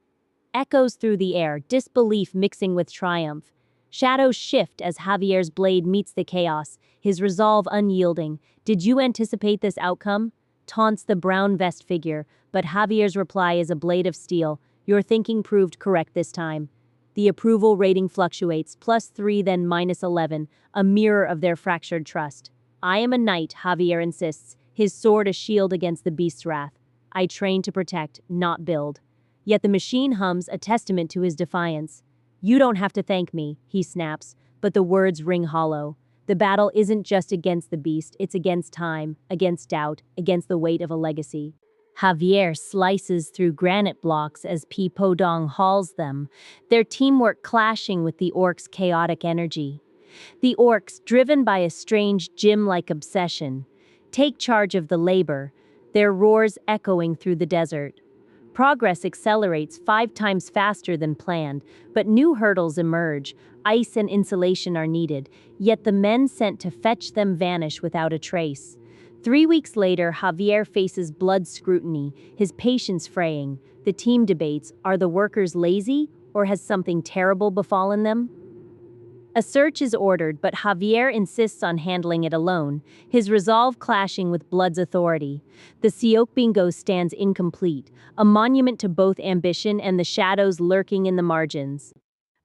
Echoes through the air, disbelief mixing with triumph. Shadows shift as Javier's blade meets the chaos, his resolve unyielding. Did you anticipate this outcome? Taunts the brown vest figure, but Javier's reply is a blade of steel. Your thinking proved correct this time. The approval rating fluctuates, +3 then -11, a mirror of their fractured trust. I am a knight, Javier insists, his sword a shield against the beast's wrath. I train to protect, not build. Yet the machine hums, a testament to his defiance. You don't have to thank me, he snaps, but the words ring hollow. The battle isn't just against the beast, it's against time, against doubt, against the weight of a legacy. Javier slices through granite blocks as Pi Podong hauls them, their teamwork clashing with the orcs' chaotic energy. The orcs, driven by a strange gym-like obsession, take charge of the labor, their roars echoing through the desert. Progress accelerates 5 times faster than planned, but new hurdles emerge. Ice and insulation are needed, yet the men sent to fetch them vanish without a trace. 3 weeks later, Javier faces blood scrutiny, his patience fraying. The team debates, are the workers lazy, or has something terrible befallen them? A search is ordered, but Javier insists on handling it alone, his resolve clashing with Blood's authority. The Siok Bingo stands incomplete, a monument to both ambition and the shadows lurking in the margins.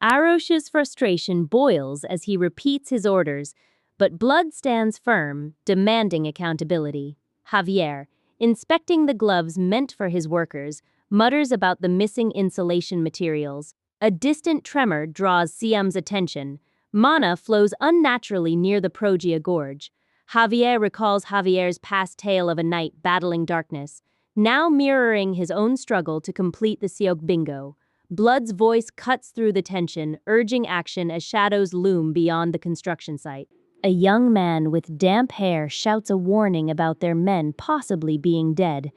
Arosh's frustration boils as he repeats his orders, but Blood stands firm, demanding accountability. Javier, inspecting the gloves meant for his workers, mutters about the missing insulation materials. A distant tremor draws Siam's attention. Mana flows unnaturally near the Progia Gorge. Javier recalls Javier's past tale of a knight battling darkness, now mirroring his own struggle to complete the Siok Bingo. Blood's voice cuts through the tension, urging action as shadows loom beyond the construction site. A young man with damp hair shouts a warning about their men possibly being dead.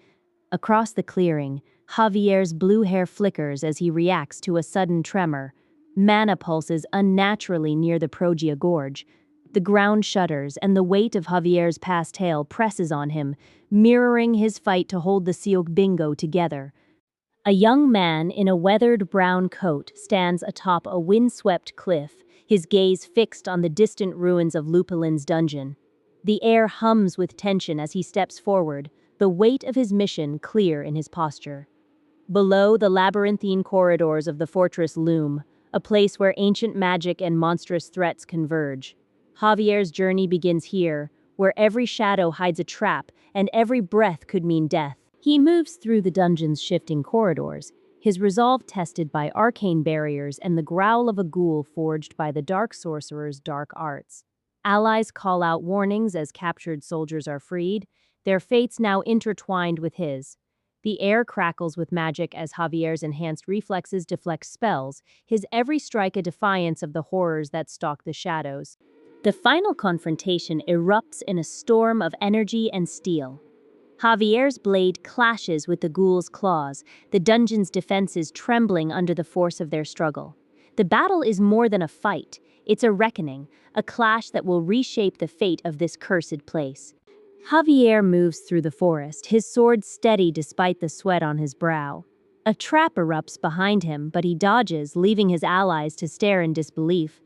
Across the clearing, Javier's blue hair flickers as he reacts to a sudden tremor. Mana pulses unnaturally near the Progia Gorge. The ground shudders, and the weight of Javier's past tale presses on him, mirroring his fight to hold the Siok Bingo together. A young man in a weathered brown coat stands atop a windswept cliff, his gaze fixed on the distant ruins of Lupulin's dungeon. The air hums with tension as he steps forward, the weight of his mission clear in his posture. Below, the labyrinthine corridors of the fortress loom, a place where ancient magic and monstrous threats converge. Javier's journey begins here, where every shadow hides a trap and every breath could mean death. He moves through the dungeon's shifting corridors, his resolve tested by arcane barriers and the growl of a ghoul forged by the dark sorcerer's dark arts. Allies call out warnings as captured soldiers are freed, their fates now intertwined with his. The air crackles with magic as Javier's enhanced reflexes deflect spells, his every strike a defiance of the horrors that stalk the shadows. The final confrontation erupts in a storm of energy and steel. Javier's blade clashes with the ghoul's claws, the dungeon's defenses trembling under the force of their struggle. The battle is more than a fight, it's a reckoning, a clash that will reshape the fate of this cursed place. Javier moves through the forest, his sword steady despite the sweat on his brow. A trap erupts behind him, but he dodges, leaving his allies to stare in disbelief.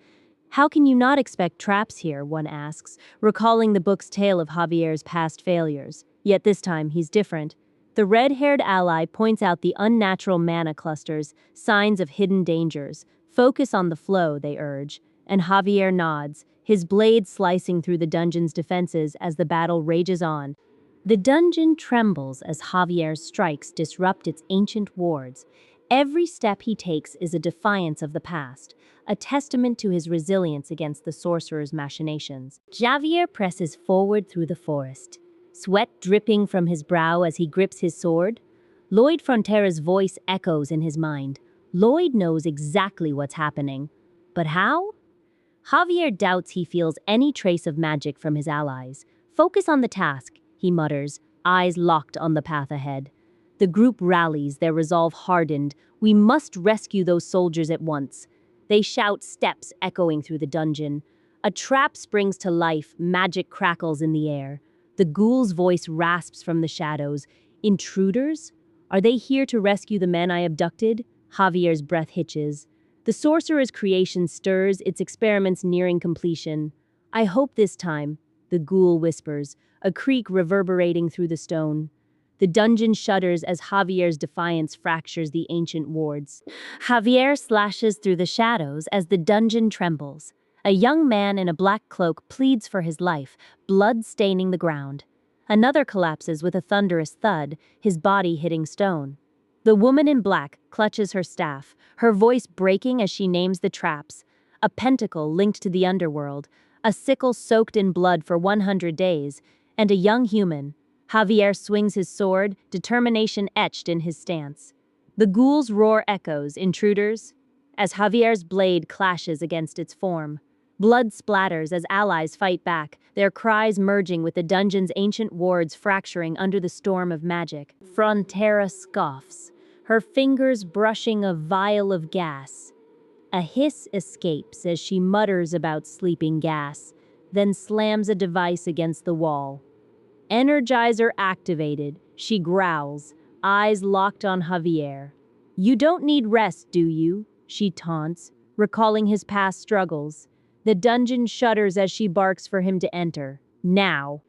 How can you not expect traps here, one asks, recalling the book's tale of Javier's past failures. Yet this time, he's different. The red-haired ally points out the unnatural mana clusters, signs of hidden dangers. Focus on the flow, they urge, and Javier nods, his blade slicing through the dungeon's defenses as the battle rages on. The dungeon trembles as Javier's strikes disrupt its ancient wards. Every step he takes is a defiance of the past, a testament to his resilience against the sorcerer's machinations. Javier presses forward through the forest, sweat dripping from his brow as he grips his sword. Lloyd Frontera's voice echoes in his mind. Lloyd knows exactly what's happening. But how? Javier doubts he feels any trace of magic from his allies. Focus on the task, he mutters, eyes locked on the path ahead. The group rallies, their resolve hardened. We must rescue those soldiers at once. They shout, steps echoing through the dungeon. A trap springs to life, magic crackles in the air. The ghoul's voice rasps from the shadows. Intruders? Are they here to rescue the men I abducted? Javier's breath hitches. The sorcerer's creation stirs, its experiments nearing completion. I hope this time, the ghoul whispers, a creak reverberating through the stone. The dungeon shudders as Javier's defiance fractures the ancient wards. Javier slashes through the shadows as the dungeon trembles. A young man in a black cloak pleads for his life, blood staining the ground. Another collapses with a thunderous thud, his body hitting stone. The woman in black clutches her staff, her voice breaking as she names the traps. A pentacle linked to the underworld, a sickle soaked in blood for 100 days, and a young human. Javier swings his sword, determination etched in his stance. The ghoul's roar echoes, intruders, as Javier's blade clashes against its form. Blood splatters as allies fight back, their cries merging with the dungeon's ancient wards fracturing under the storm of magic. Frontera scoffs, her fingers brushing a vial of gas. A hiss escapes as she mutters about sleeping gas, then slams a device against the wall. Energizer activated, she growls, eyes locked on Javier. You don't need rest, do you? She taunts, recalling his past struggles. The dungeon shudders as she barks for him to enter. Now.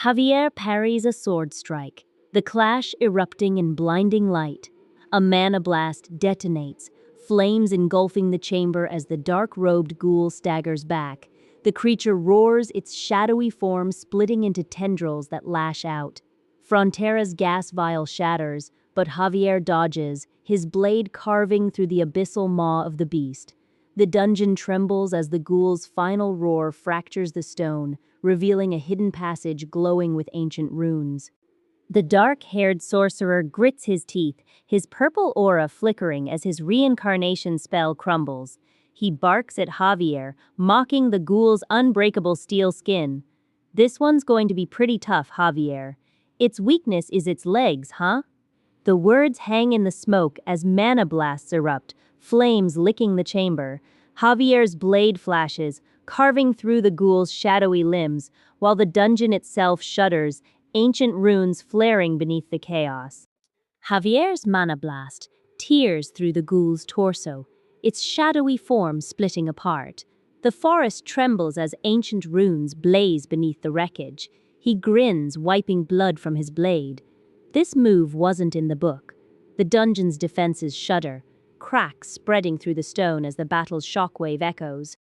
Javier parries a sword strike, the clash erupting in blinding light. A mana blast detonates, flames engulfing the chamber as the dark-robed ghoul staggers back. The creature roars, its shadowy form splitting into tendrils that lash out. Frontera's gas vial shatters, but Javier dodges, his blade carving through the abyssal maw of the beast. The dungeon trembles as the ghoul's final roar fractures the stone, revealing a hidden passage glowing with ancient runes. The dark-haired sorcerer grits his teeth, his purple aura flickering as his reincarnation spell crumbles. He barks at Javier, mocking the ghoul's unbreakable steel skin. This one's going to be pretty tough, Javier. Its weakness is its legs, huh? The words hang in the smoke as mana blasts erupt, flames licking the chamber. Javier's blade flashes, carving through the ghoul's shadowy limbs, while the dungeon itself shudders, ancient runes flaring beneath the chaos. Javier's mana blast tears through the ghoul's torso, its shadowy form splitting apart. The forest trembles as ancient runes blaze beneath the wreckage. He grins, wiping blood from his blade. This move wasn't in the book. The dungeon's defenses shudder. cracks spreading through the stone as the battle's shockwave echoes.